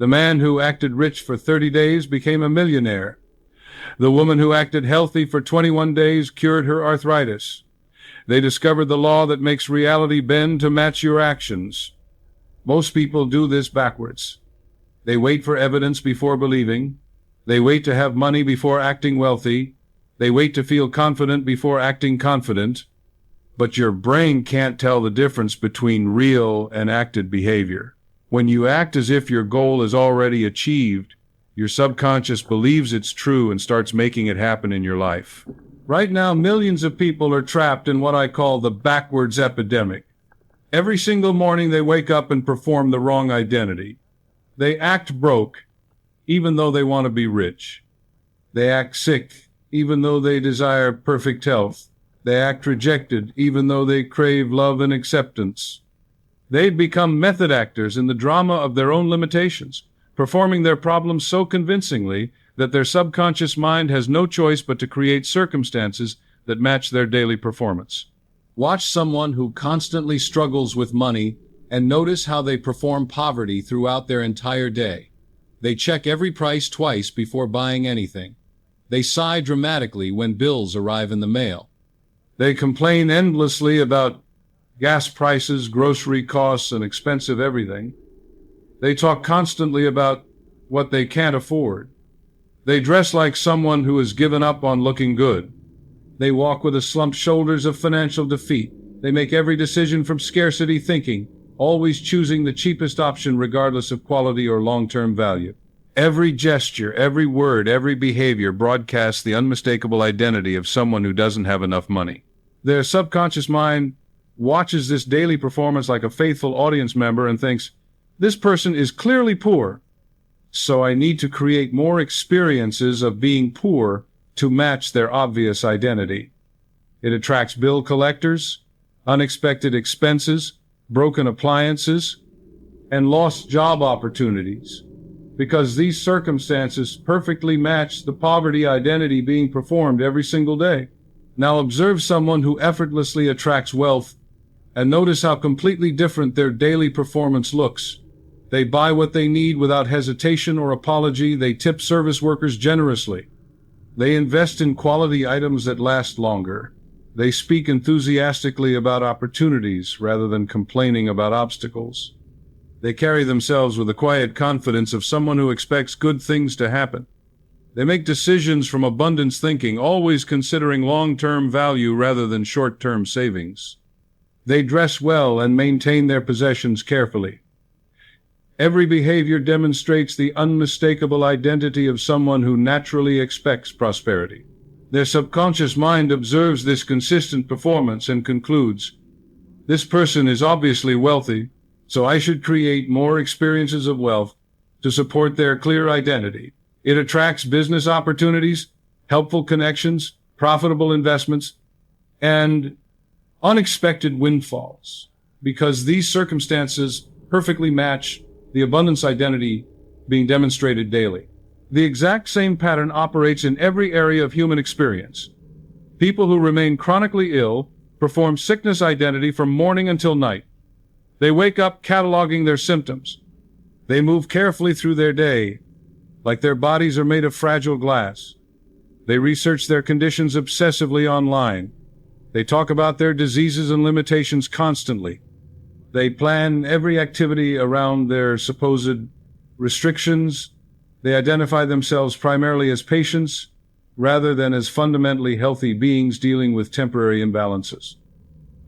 The man who acted rich for 30 days became a millionaire. The woman who acted healthy for 21 days cured her arthritis. They discovered the law that makes reality bend to match your actions. Most people do this backwards. They wait for evidence before believing. They wait to have money before acting wealthy. They wait to feel confident before acting confident. But your brain can't tell the difference between real and acted behavior. When you act as if your goal is already achieved, your subconscious believes it's true and starts making it happen in your life. Right now, millions of people are trapped in what I call the backwards epidemic. Every single morning they wake up and perform the wrong identity. They act broke, even though they want to be rich. They act sick, even though they desire perfect health. They act rejected, even though they crave love and acceptance. They become method actors in the drama of their own limitations, performing their problems so convincingly that their subconscious mind has no choice but to create circumstances that match their daily performance. Watch someone who constantly struggles with money and notice how they perform poverty throughout their entire day. They check every price twice before buying anything. They sigh dramatically when bills arrive in the mail. They complain endlessly about gas prices, grocery costs, and expensive everything. They talk constantly about what they can't afford. They dress like someone who has given up on looking good. They walk with the slumped shoulders of financial defeat. They make every decision from scarcity thinking, always choosing the cheapest option regardless of quality or long-term value. Every gesture, every word, every behavior broadcasts the unmistakable identity of someone who doesn't have enough money. Their subconscious mind watches this daily performance like a faithful audience member and thinks, this person is clearly poor, so I need to create more experiences of being poor to match their obvious identity. It attracts bill collectors, unexpected expenses, broken appliances, and lost job opportunities, because these circumstances perfectly match the poverty identity being performed every single day. Now observe someone who effortlessly attracts wealth and notice how completely different their daily performance looks. They buy what they need without hesitation or apology. They tip service workers generously. They invest in quality items that last longer. They speak enthusiastically about opportunities rather than complaining about obstacles. They carry themselves with the quiet confidence of someone who expects good things to happen. They make decisions from abundance thinking, always considering long-term value rather than short-term savings. They dress well and maintain their possessions carefully. Every behavior demonstrates the unmistakable identity of someone who naturally expects prosperity. Their subconscious mind observes this consistent performance and concludes, this person is obviously wealthy, so I should create more experiences of wealth to support their clear identity. It attracts business opportunities, helpful connections, profitable investments, and unexpected windfalls, because these circumstances perfectly match the abundance identity being demonstrated daily. The exact same pattern operates in every area of human experience. People who remain chronically ill perform sickness identity from morning until night. They wake up cataloging their symptoms. They move carefully through their day, like their bodies are made of fragile glass. They research their conditions obsessively online. They talk about their diseases and limitations constantly. They plan every activity around their supposed restrictions. They identify themselves primarily as patients rather than as fundamentally healthy beings dealing with temporary imbalances.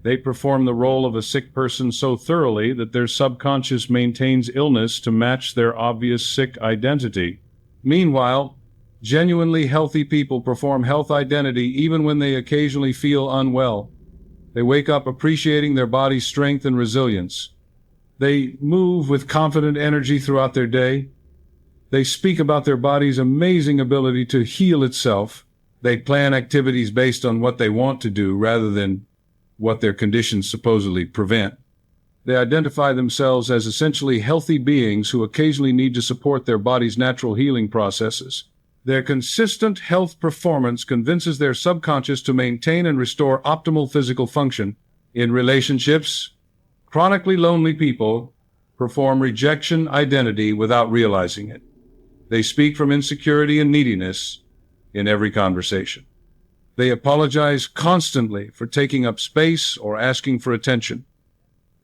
They perform the role of a sick person so thoroughly that their subconscious maintains illness to match their obvious sick identity. Meanwhile, genuinely healthy people perform health identity even when they occasionally feel unwell. They wake up appreciating their body's strength and resilience. They move with confident energy throughout their day. They speak about their body's amazing ability to heal itself. They plan activities based on what they want to do rather than what their conditions supposedly prevent. They identify themselves as essentially healthy beings who occasionally need to support their body's natural healing processes. Their consistent health performance convinces their subconscious to maintain and restore optimal physical function. In relationships, chronically lonely people perform rejection identity without realizing it. They speak from insecurity and neediness in every conversation. They apologize constantly for taking up space or asking for attention.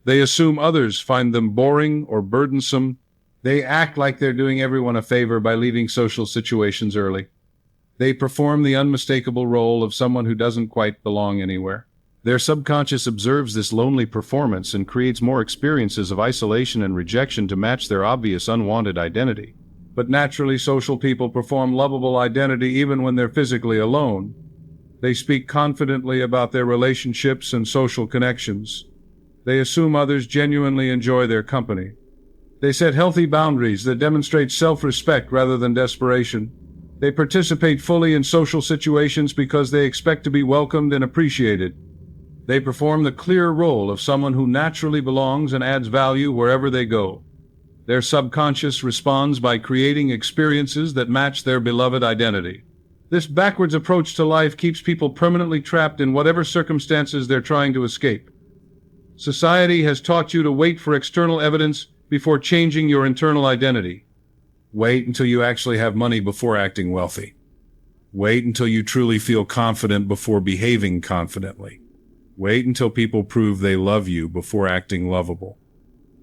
They assume others find them boring or burdensome. They act like they're doing everyone a favor by leaving social situations early. They perform the unmistakable role of someone who doesn't quite belong anywhere. Their subconscious observes this lonely performance and creates more experiences of isolation and rejection to match their obvious unwanted identity. But naturally, social people perform lovable identity even when they're physically alone. They speak confidently about their relationships and social connections. They assume others genuinely enjoy their company. They set healthy boundaries that demonstrate self-respect rather than desperation. They participate fully in social situations because they expect to be welcomed and appreciated. They perform the clear role of someone who naturally belongs and adds value wherever they go. Their subconscious responds by creating experiences that match their beloved identity. This backwards approach to life keeps people permanently trapped in whatever circumstances they're trying to escape. Society has taught you to wait for external evidence before changing your internal identity. Wait until you actually have money before acting wealthy. Wait until you truly feel confident before behaving confidently. Wait until people prove they love you before acting lovable.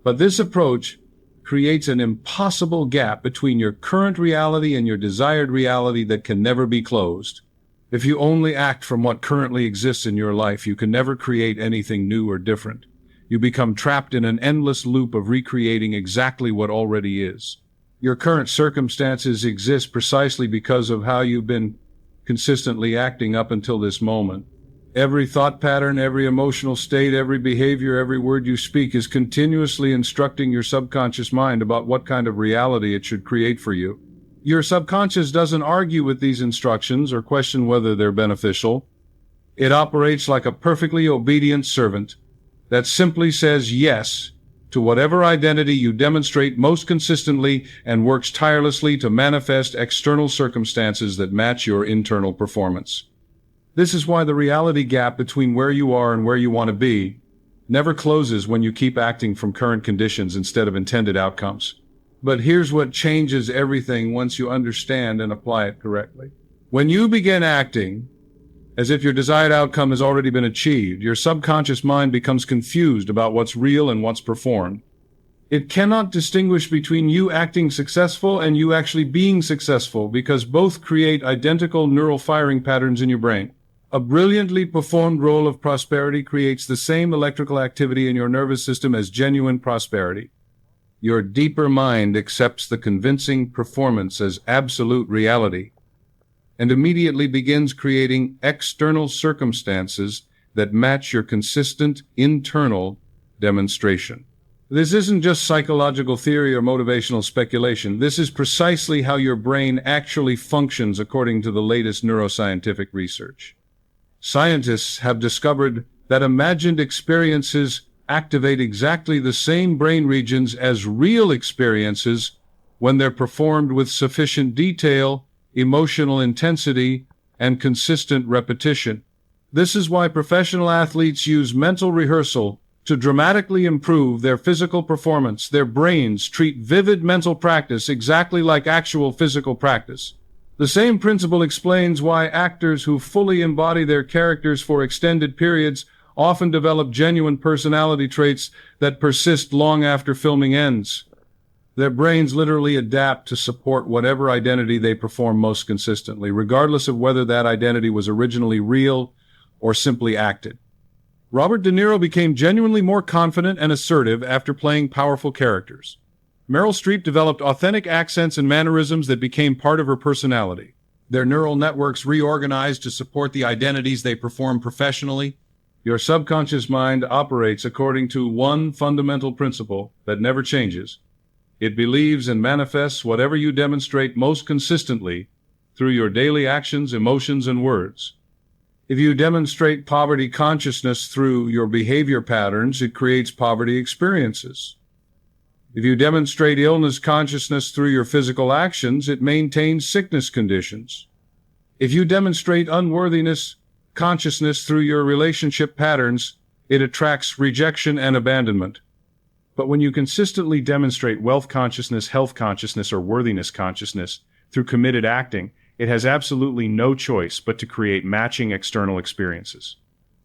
But this approach creates an impossible gap between your current reality and your desired reality that can never be closed. If you only act from what currently exists in your life, you can never create anything new or different. You become trapped in an endless loop of recreating exactly what already is. Your current circumstances exist precisely because of how you've been consistently acting up until this moment. Every thought pattern, every emotional state, every behavior, every word you speak is continuously instructing your subconscious mind about what kind of reality it should create for you. Your subconscious doesn't argue with these instructions or question whether they're beneficial. It operates like a perfectly obedient servant that simply says yes to whatever identity you demonstrate most consistently and works tirelessly to manifest external circumstances that match your internal performance. This is why the reality gap between where you are and where you want to be never closes when you keep acting from current conditions instead of intended outcomes. But here's what changes everything once you understand and apply it correctly. When you begin acting as if your desired outcome has already been achieved, your subconscious mind becomes confused about what's real and what's performed. It cannot distinguish between you acting successful and you actually being successful because both create identical neural firing patterns in your brain. A brilliantly performed role of prosperity creates the same electrical activity in your nervous system as genuine prosperity. Your deeper mind accepts the convincing performance as absolute reality and immediately begins creating external circumstances that match your consistent internal demonstration. This isn't just psychological theory or motivational speculation. This is precisely how your brain actually functions according to the latest neuroscientific research. Scientists have discovered that imagined experiences activate exactly the same brain regions as real experiences when they're performed with sufficient detail, emotional intensity, and consistent repetition. This is why professional athletes use mental rehearsal to dramatically improve their physical performance. Their brains treat vivid mental practice exactly like actual physical practice. The same principle explains why actors who fully embody their characters for extended periods often develop genuine personality traits that persist long after filming ends. Their brains literally adapt to support whatever identity they perform most consistently, regardless of whether that identity was originally real or simply acted. Robert De Niro became genuinely more confident and assertive after playing powerful characters. Meryl Streep developed authentic accents and mannerisms that became part of her personality. Their neural networks reorganized to support the identities they perform professionally. Your subconscious mind operates according to one fundamental principle that never changes. It believes and manifests whatever you demonstrate most consistently through your daily actions, emotions, and words. If you demonstrate poverty consciousness through your behavior patterns, it creates poverty experiences. If you demonstrate illness consciousness through your physical actions, it maintains sickness conditions. If you demonstrate unworthiness consciousness through your relationship patterns, it attracts rejection and abandonment. But when you consistently demonstrate wealth consciousness, health consciousness, or worthiness consciousness through committed acting, it has absolutely no choice but to create matching external experiences.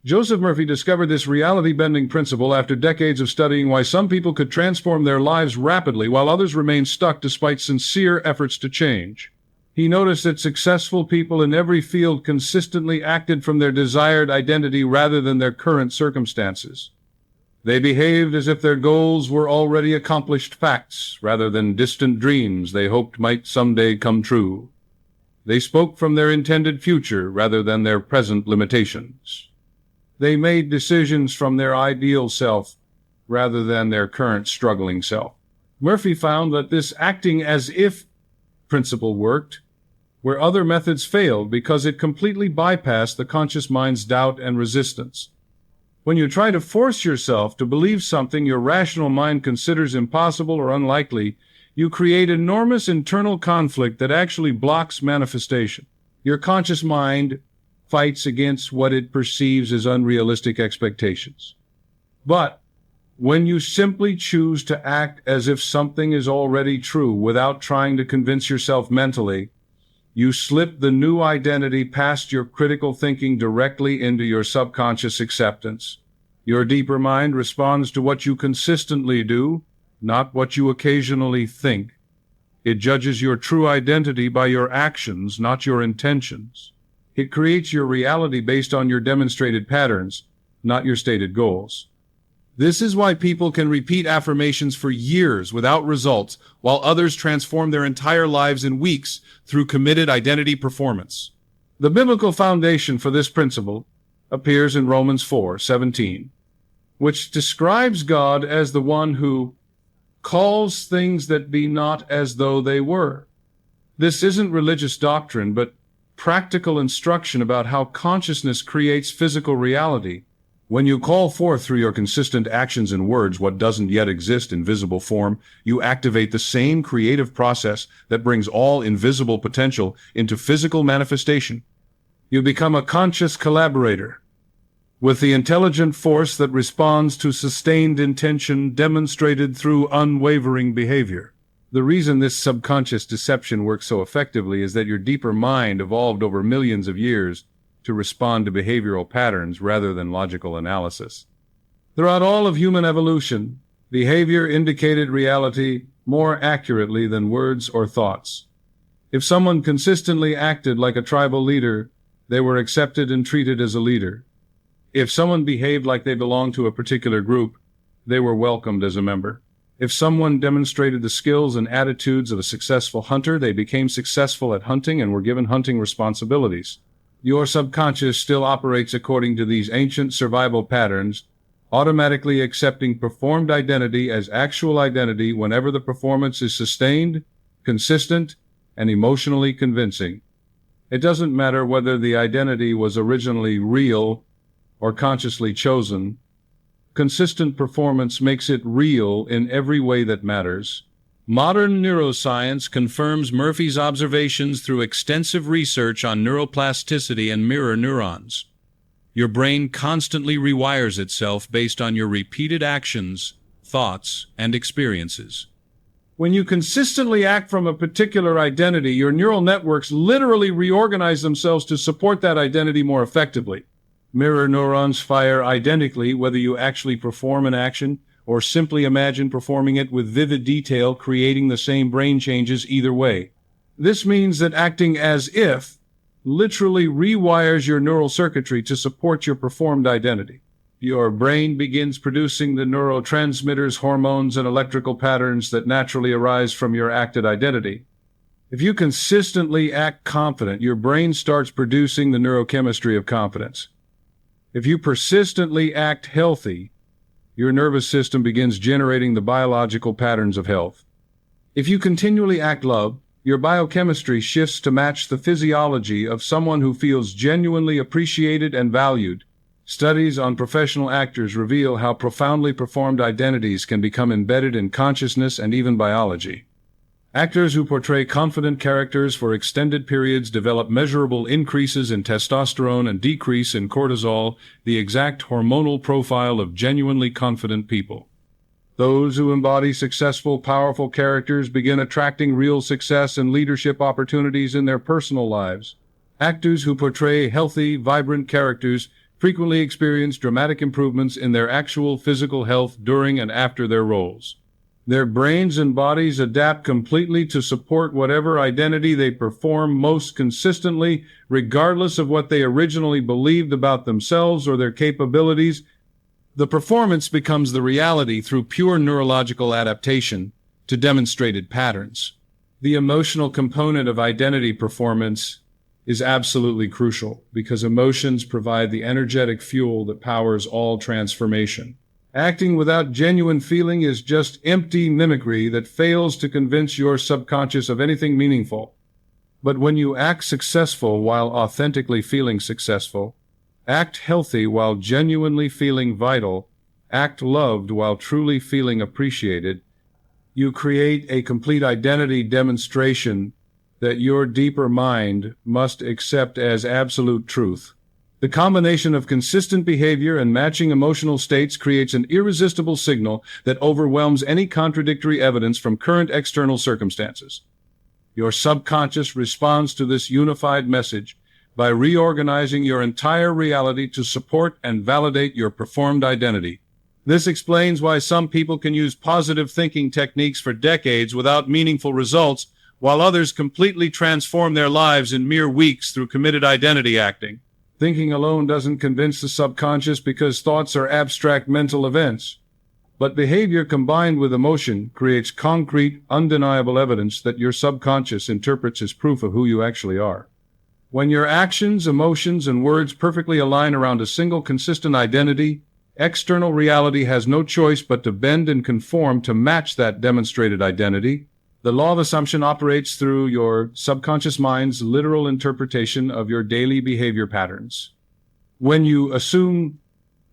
Joseph Murphy discovered this reality-bending principle after decades of studying why some people could transform their lives rapidly while others remain stuck despite sincere efforts to change. He noticed that successful people in every field consistently acted from their desired identity rather than their current circumstances. They behaved as if their goals were already accomplished facts rather than distant dreams they hoped might someday come true. They spoke from their intended future rather than their present limitations. They made decisions from their ideal self rather than their current struggling self. Murphy found that this acting as if principle worked where other methods failed because it completely bypassed the conscious mind's doubt and resistance. When you try to force yourself to believe something your rational mind considers impossible or unlikely, you create enormous internal conflict that actually blocks manifestation. Your conscious mind fights against what it perceives as unrealistic expectations. But when you simply choose to act as if something is already true without trying to convince yourself mentally, you slip the new identity past your critical thinking directly into your subconscious acceptance. Your deeper mind responds to what you consistently do, not what you occasionally think. It judges your true identity by your actions, not your intentions. It creates your reality based on your demonstrated patterns, not your stated goals. This is why people can repeat affirmations for years without results, while others transform their entire lives in weeks through committed identity performance. The biblical foundation for this principle appears in Romans 4:17, which describes God as the one who calls things that be not as though they were. This isn't religious doctrine, but practical instruction about how consciousness creates physical reality. When you call forth through your consistent actions and words what doesn't yet exist in visible form, you activate the same creative process that brings all invisible potential into physical manifestation. You become a conscious collaborator with the intelligent force that responds to sustained intention demonstrated through unwavering behavior. The reason this subconscious deception works so effectively is that your deeper mind evolved over millions of years to respond to behavioral patterns rather than logical analysis. Throughout all of human evolution, behavior indicated reality more accurately than words or thoughts. If someone consistently acted like a tribal leader, they were accepted and treated as a leader. If someone behaved like they belonged to a particular group, they were welcomed as a member. If someone demonstrated the skills and attitudes of a successful hunter, they became successful at hunting and were given hunting responsibilities. Your subconscious still operates according to these ancient survival patterns, automatically accepting performed identity as actual identity whenever the performance is sustained, consistent, and emotionally convincing. It doesn't matter whether the identity was originally real or consciously chosen. Consistent performance makes it real in every way that matters. Modern neuroscience confirms Murphy's observations through extensive research on neuroplasticity and mirror neurons. Your brain constantly rewires itself based on your repeated actions, thoughts, and experiences. When you consistently act from a particular identity, your neural networks literally reorganize themselves to support that identity more effectively. Mirror neurons fire identically whether you actually perform an action or simply imagine performing it with vivid detail, creating the same brain changes either way. This means that acting as if literally rewires your neural circuitry to support your performed identity. Your brain begins producing the neurotransmitters, hormones, and electrical patterns that naturally arise from your acted identity. If you consistently act confident, your brain starts producing the neurochemistry of confidence. If you persistently act healthy, your nervous system begins generating the biological patterns of health. If you continually act love, your biochemistry shifts to match the physiology of someone who feels genuinely appreciated and valued. Studies on professional actors reveal how profoundly performed identities can become embedded in consciousness and even biology. Actors who portray confident characters for extended periods develop measurable increases in testosterone and decrease in cortisol, the exact hormonal profile of genuinely confident people. Those who embody successful, powerful characters begin attracting real success and leadership opportunities in their personal lives. Actors who portray healthy, vibrant characters frequently experience dramatic improvements in their actual physical health during and after their roles. Their brains and bodies adapt completely to support whatever identity they perform most consistently, regardless of what they originally believed about themselves or their capabilities. The performance becomes the reality through pure neurological adaptation to demonstrated patterns. The emotional component of identity performance is absolutely crucial because emotions provide the energetic fuel that powers all transformation. Acting without genuine feeling is just empty mimicry that fails to convince your subconscious of anything meaningful. But when you act successful while authentically feeling successful, act healthy while genuinely feeling vital, act loved while truly feeling appreciated, you create a complete identity demonstration that your deeper mind must accept as absolute truth. The combination of consistent behavior and matching emotional states creates an irresistible signal that overwhelms any contradictory evidence from current external circumstances. Your subconscious responds to this unified message by reorganizing your entire reality to support and validate your performed identity. This explains why some people can use positive thinking techniques for decades without meaningful results, while others completely transform their lives in mere weeks through committed identity acting. Thinking alone doesn't convince the subconscious because thoughts are abstract mental events. But behavior combined with emotion creates concrete, undeniable evidence that your subconscious interprets as proof of who you actually are. When your actions, emotions, and words perfectly align around a single consistent identity, external reality has no choice but to bend and conform to match that demonstrated identity. The law of assumption operates through your subconscious mind's literal interpretation of your daily behavior patterns. When you assume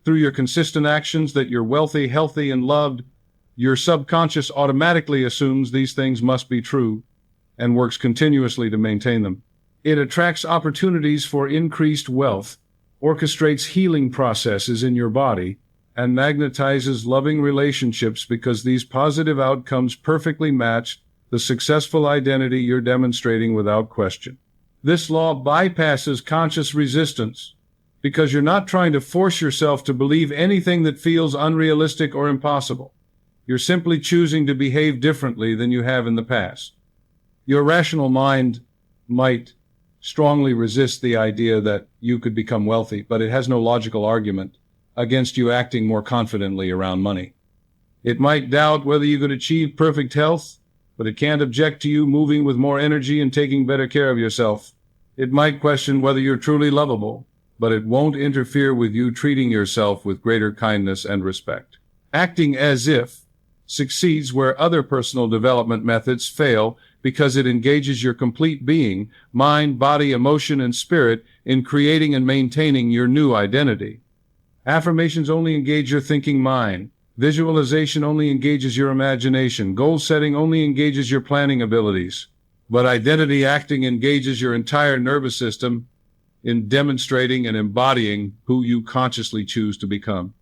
through your consistent actions that you're wealthy, healthy, and loved, your subconscious automatically assumes these things must be true and works continuously to maintain them. It attracts opportunities for increased wealth, orchestrates healing processes in your body, and magnetizes loving relationships because these positive outcomes perfectly match the successful identity you're demonstrating without question. This law bypasses conscious resistance because you're not trying to force yourself to believe anything that feels unrealistic or impossible. You're simply choosing to behave differently than you have in the past. Your rational mind might strongly resist the idea that you could become wealthy, but it has no logical argument against you acting more confidently around money. It might doubt whether you could achieve perfect health, but it can't object to you moving with more energy and taking better care of yourself. It might question whether you're truly lovable, but it won't interfere with you treating yourself with greater kindness and respect. Acting as if succeeds where other personal development methods fail because it engages your complete being, mind, body, emotion, and spirit in creating and maintaining your new identity. Affirmations only engage your thinking mind. Visualization only engages your imagination. Goal setting only engages your planning abilities. But identity acting engages your entire nervous system in demonstrating and embodying who you consciously choose to become.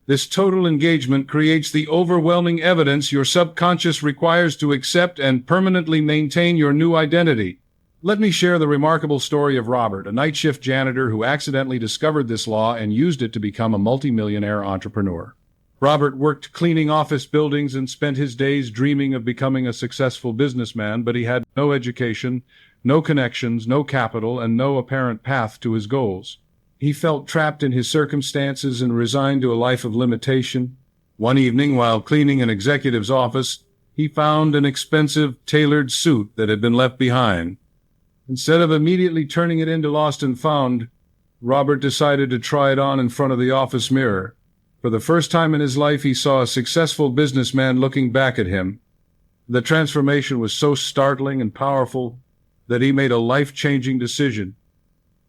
This total engagement creates the overwhelming evidence your subconscious requires to accept and permanently maintain your new identity. Let me share the remarkable story of Robert, a night shift janitor who accidentally discovered this law and used it to become a multimillionaire entrepreneur. Robert worked cleaning office buildings and spent his days dreaming of becoming a successful businessman, but he had no education, no connections, no capital, and no apparent path to his goals. He felt trapped in his circumstances and resigned to a life of limitation. One evening, while cleaning an executive's office, he found an expensive, tailored suit that had been left behind. Instead of immediately turning it into lost and found, Robert decided to try it on in front of the office mirror. For the first time in his life, he saw a successful businessman looking back at him. The transformation was so startling and powerful that he made a life-changing decision.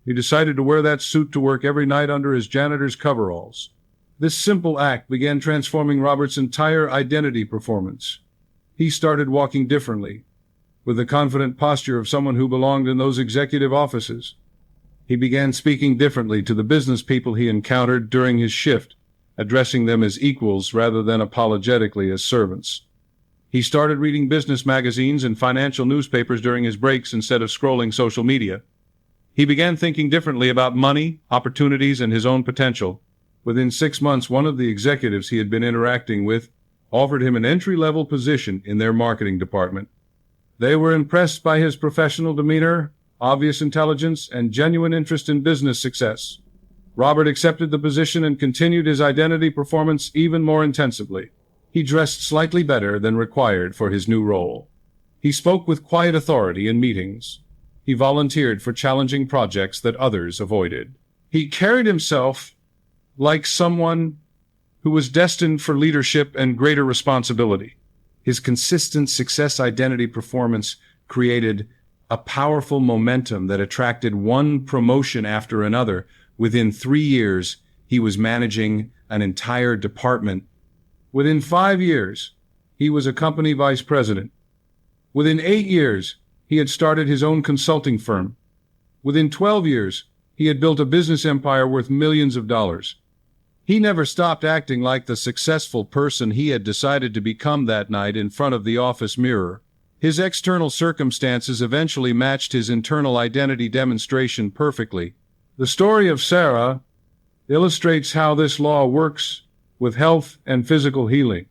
He decided to wear that suit to work every night under his janitor's coveralls. This simple act began transforming Robert's entire identity performance. He started walking differently, with the confident posture of someone who belonged in those executive offices. He began speaking differently to the business people he encountered during his shift, addressing them as equals rather than apologetically as servants. He started reading business magazines and financial newspapers during his breaks instead of scrolling social media. He began thinking differently about money, opportunities, and his own potential. Within 6 months, one of the executives he had been interacting with offered him an entry-level position in their marketing department. They were impressed by his professional demeanor, obvious intelligence, and genuine interest in business success. Robert accepted the position and continued his identity performance even more intensively. He dressed slightly better than required for his new role. He spoke with quiet authority in meetings. He volunteered for challenging projects that others avoided. He carried himself like someone who was destined for leadership and greater responsibility. His consistent success identity performance created a powerful momentum that attracted one promotion after another. Within 3 years, he was managing an entire department. Within 5 years, he was a company vice president. Within 8 years, he had started his own consulting firm. Within 12 years, he had built a business empire worth millions of dollars. He never stopped acting like the successful person he had decided to become that night in front of the office mirror. His external circumstances eventually matched his internal identity demonstration perfectly. The story of Sarah illustrates how this law works with health and physical healing.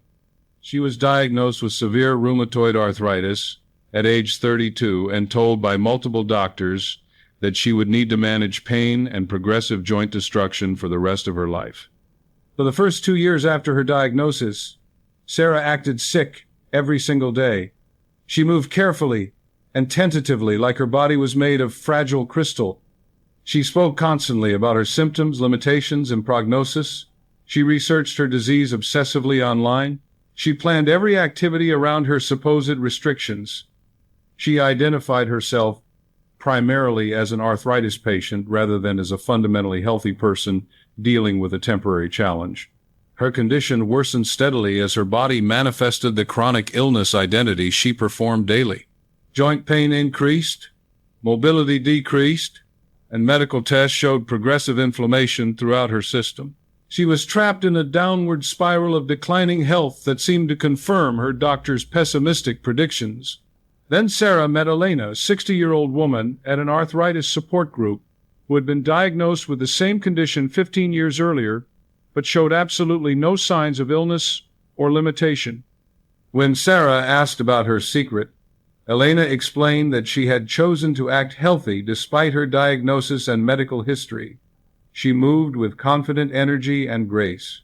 She was diagnosed with severe rheumatoid arthritis at age 32 and told by multiple doctors that she would need to manage pain and progressive joint destruction for the rest of her life. For the first 2 years after her diagnosis, Sarah acted sick every single day. She moved carefully and tentatively like her body was made of fragile crystal. She spoke constantly about her symptoms, limitations, and prognosis. She researched her disease obsessively online. She planned every activity around her supposed restrictions. She identified herself primarily as an arthritis patient rather than as a fundamentally healthy person dealing with a temporary challenge. Her condition worsened steadily as her body manifested the chronic illness identity she performed daily. Joint pain increased, mobility decreased, and medical tests showed progressive inflammation throughout her system. She was trapped in a downward spiral of declining health that seemed to confirm her doctor's pessimistic predictions. Then Sarah met Elena, a 60-year-old woman at an arthritis support group who had been diagnosed with the same condition 15 years earlier, but showed absolutely no signs of illness or limitation. When Sarah asked about her secret, Elena explained that she had chosen to act healthy despite her diagnosis and medical history. She moved with confident energy and grace.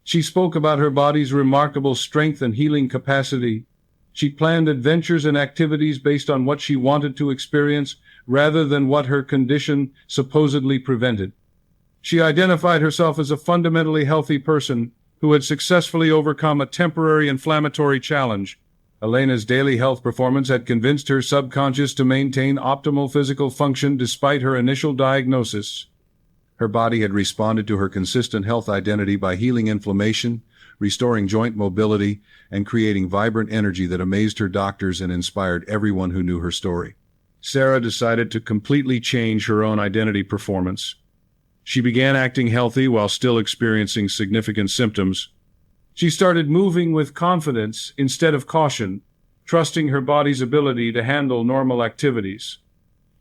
She spoke about her body's remarkable strength and healing capacity. She planned adventures and activities based on what she wanted to experience rather than what her condition supposedly prevented. She identified herself as a fundamentally healthy person who had successfully overcome a temporary inflammatory challenge. Elena's daily health performance had convinced her subconscious to maintain optimal physical function despite her initial diagnosis. Her body had responded to her consistent health identity by healing inflammation, restoring joint mobility, and creating vibrant energy that amazed her doctors and inspired everyone who knew her story. Sarah decided to completely change her own identity performance. She began acting healthy while still experiencing significant symptoms. She started moving with confidence instead of caution, trusting her body's ability to handle normal activities.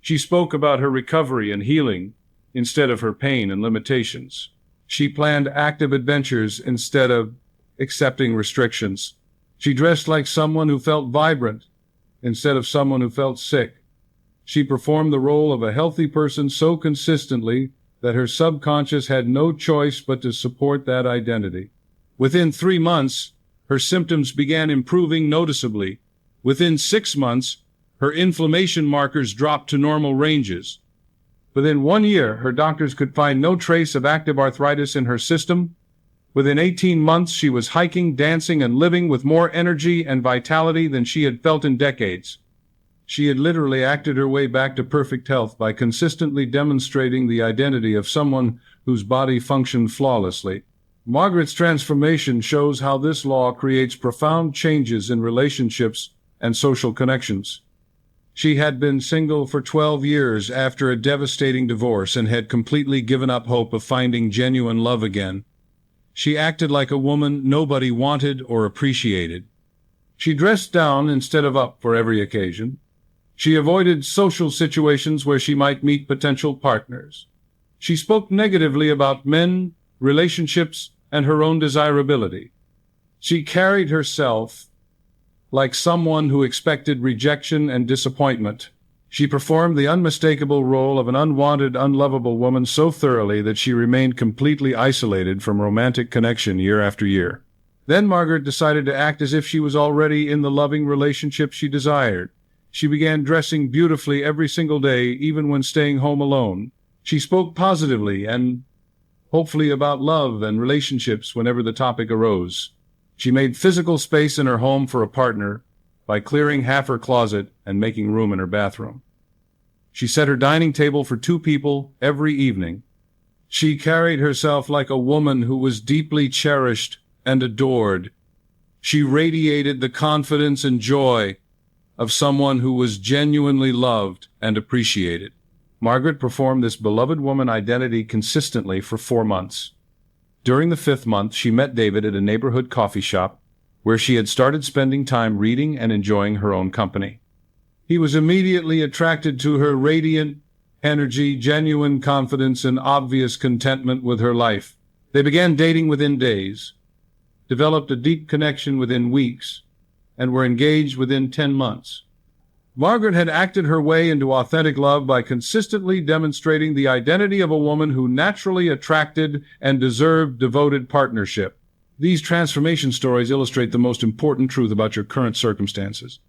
She spoke about her recovery and healing instead of her pain and limitations. She planned active adventures instead of accepting restrictions. She dressed like someone who felt vibrant instead of someone who felt sick. She performed the role of a healthy person so consistently that her subconscious had no choice but to support that identity. Within 3 months, her symptoms began improving noticeably. Within 6 months, her inflammation markers dropped to normal ranges. Within 1 year, her doctors could find no trace of active arthritis in her system. Within 18 months, she was hiking, dancing, and living with more energy and vitality than she had felt in decades. She had literally acted her way back to perfect health by consistently demonstrating the identity of someone whose body functioned flawlessly. Margaret's transformation shows how this law creates profound changes in relationships and social connections. She had been single for 12 years after a devastating divorce and had completely given up hope of finding genuine love again. She acted like a woman nobody wanted or appreciated. She dressed down instead of up for every occasion. She avoided social situations where she might meet potential partners. She spoke negatively about men, relationships, and her own desirability. She carried herself like someone who expected rejection and disappointment. She performed the unmistakable role of an unwanted, unlovable woman so thoroughly that she remained completely isolated from romantic connection year after year. Then Margaret decided to act as if she was already in the loving relationship she desired. She began dressing beautifully every single day, even when staying home alone. She spoke positively and hopefully about love and relationships whenever the topic arose. She made physical space in her home for a partner by clearing half her closet and making room in her bathroom. She set her dining table for 2 people every evening. She carried herself like a woman who was deeply cherished and adored. She radiated the confidence and joy of someone who was genuinely loved and appreciated. Margaret performed this beloved woman identity consistently for 4 months. During the 5th month, she met David at a neighborhood coffee shop where she had started spending time reading and enjoying her own company. He was immediately attracted to her radiant energy, genuine confidence, and obvious contentment with her life. They began dating within days, developed a deep connection within weeks, and were engaged within 10 months. Margaret had acted her way into authentic love by consistently demonstrating the identity of a woman who naturally attracted and deserved devoted partnership. These transformation stories illustrate the most important truth about your current circumstances.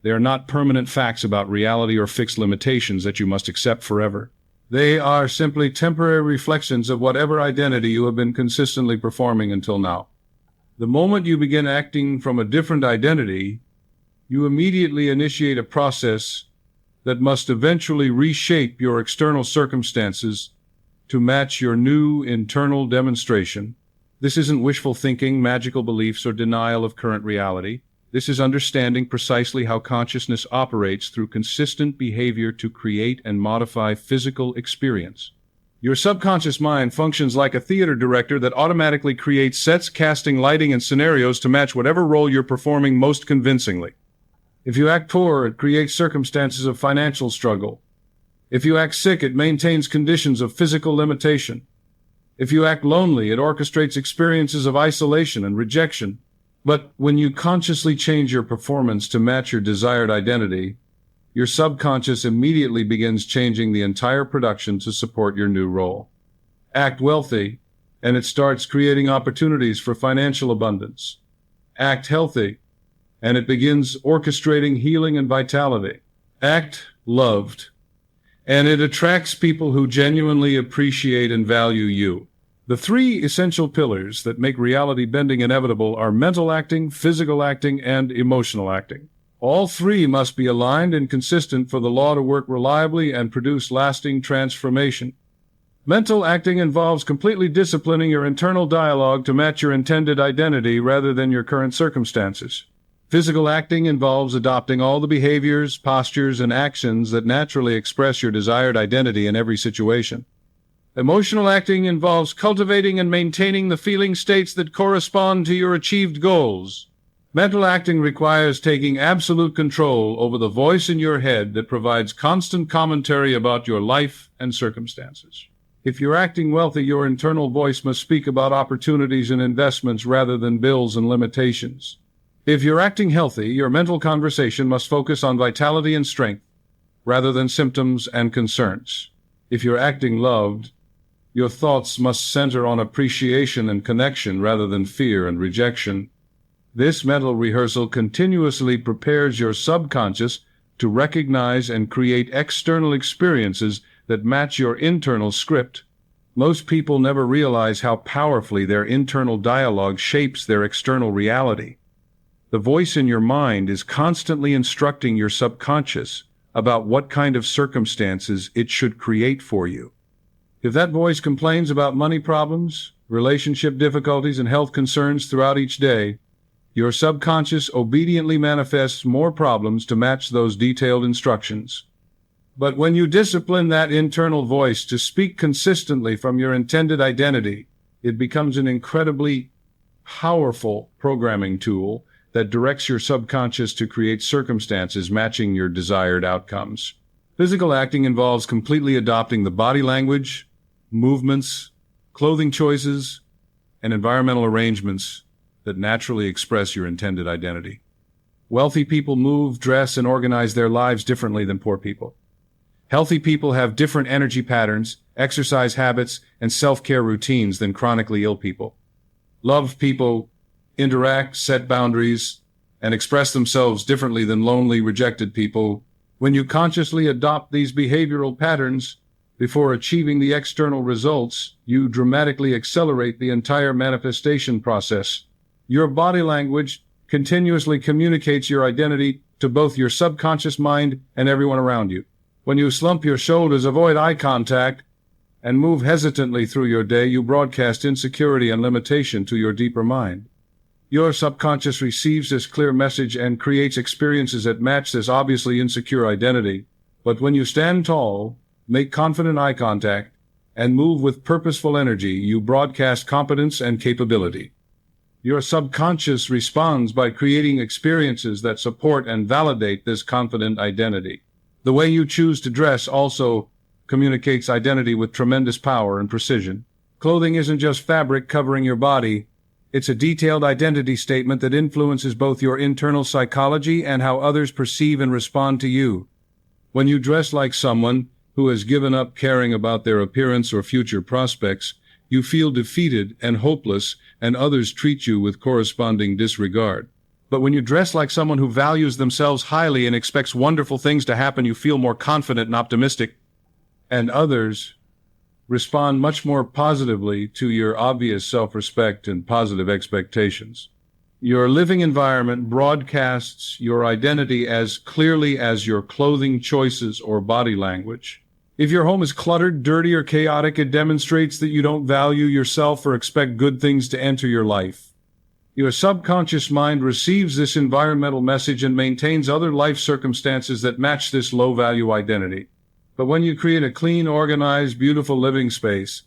They are not permanent facts about reality or fixed limitations that you must accept forever. They are simply temporary reflections of whatever identity you have been consistently performing until now. The moment you begin acting from a different identity, you immediately initiate a process that must eventually reshape your external circumstances to match your new internal demonstration. This isn't wishful thinking, magical beliefs, or denial of current reality. This is understanding precisely how consciousness operates through consistent behavior to create and modify physical experience. Your subconscious mind functions like a theater director that automatically creates sets, casting, lighting, and scenarios to match whatever role you're performing most convincingly. If you act poor, it creates circumstances of financial struggle. If you act sick, it maintains conditions of physical limitation. If you act lonely, it orchestrates experiences of isolation and rejection. But when you consciously change your performance to match your desired identity, your subconscious immediately begins changing the entire production to support your new role. Act wealthy, and it starts creating opportunities for financial abundance. Act healthy, and it begins orchestrating healing and vitality. Act loved, and it attracts people who genuinely appreciate and value you. The 3 essential pillars that make reality bending inevitable are mental acting, physical acting, and emotional acting. All 3 must be aligned and consistent for the law to work reliably and produce lasting transformation. Mental acting involves completely disciplining your internal dialogue to match your intended identity rather than your current circumstances. Physical acting involves adopting all the behaviors, postures, and actions that naturally express your desired identity in every situation. Emotional acting involves cultivating and maintaining the feeling states that correspond to your achieved goals. Mental acting requires taking absolute control over the voice in your head that provides constant commentary about your life and circumstances. If you're acting wealthy, your internal voice must speak about opportunities and investments rather than bills and limitations. If you're acting healthy, your mental conversation must focus on vitality and strength rather than symptoms and concerns. If you're acting loved, your thoughts must center on appreciation and connection rather than fear and rejection. This mental rehearsal continuously prepares your subconscious to recognize and create external experiences that match your internal script. Most people never realize how powerfully their internal dialogue shapes their external reality. The voice in your mind is constantly instructing your subconscious about what kind of circumstances it should create for you. If that voice complains about money problems, relationship difficulties, and health concerns throughout each day, your subconscious obediently manifests more problems to match those detailed instructions. But when you discipline that internal voice to speak consistently from your intended identity, It becomes an incredibly powerful programming tool that directs your subconscious to create circumstances matching your desired outcomes. Physical acting involves completely adopting the body language, movements, clothing choices, and environmental arrangements that naturally express your intended identity. Wealthy people move, dress, and organize their lives differently than poor people. Healthy people have different energy patterns, exercise habits, and self-care routines than chronically ill people. Loved people interact, set boundaries, and express themselves differently than lonely, rejected people. When you consciously adopt these behavioral patterns before achieving the external results, you dramatically accelerate the entire manifestation process. Your body language continuously communicates your identity to both your subconscious mind and everyone around you. When you slump your shoulders, avoid eye contact, and move hesitantly through your day, you broadcast insecurity and limitation to your deeper mind. Your subconscious receives this clear message and creates experiences that match this obviously insecure identity. But when you stand tall, make confident eye contact, and move with purposeful energy, you broadcast competence and capability. Your subconscious responds by creating experiences that support and validate this confident identity. The way you choose to dress also communicates identity with tremendous power and precision. Clothing isn't just fabric covering your body. It's a detailed identity statement that influences both your internal psychology and how others perceive and respond to you. When you dress like someone who has given up caring about their appearance or future prospects, you feel defeated and hopeless, and others treat you with corresponding disregard. But when you dress like someone who values themselves highly and expects wonderful things to happen, you feel more confident and optimistic, and others respond much more positively to your obvious self-respect and positive expectations. Your living environment broadcasts your identity as clearly as your clothing choices or body language. If your home is cluttered, dirty, or chaotic, it demonstrates that you don't value yourself or expect good things to enter your life. Your subconscious mind receives this environmental message and maintains other life circumstances that match this low-value identity. But when you create a clean, organized, beautiful living space,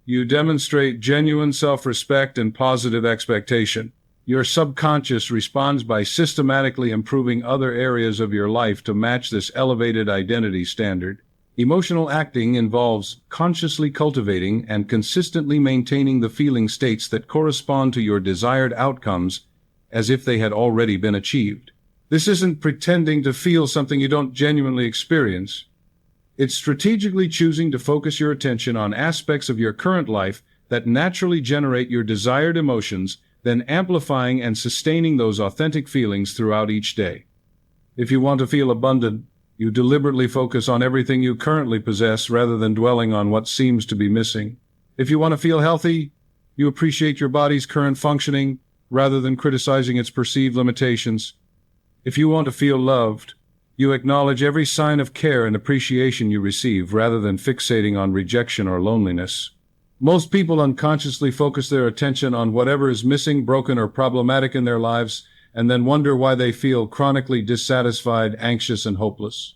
you demonstrate genuine self-respect and positive expectation. Your subconscious responds by systematically improving other areas of your life to match this elevated identity standard. Emotional acting involves consciously cultivating and consistently maintaining the feeling states that correspond to your desired outcomes as if they had already been achieved. This isn't pretending to feel something you don't genuinely experience. It's strategically choosing to focus your attention on aspects of your current life that naturally generate your desired emotions, then amplifying and sustaining those authentic feelings throughout each day. If you want to feel abundant, you deliberately focus on everything you currently possess rather than dwelling on what seems to be missing. If you want to feel healthy, you appreciate your body's current functioning rather than criticizing its perceived limitations. If you want to feel loved, you acknowledge every sign of care and appreciation you receive rather than fixating on rejection or loneliness. Most people unconsciously focus their attention on whatever is missing, broken, or problematic in their lives, and then wonder why they feel chronically dissatisfied, anxious, and hopeless.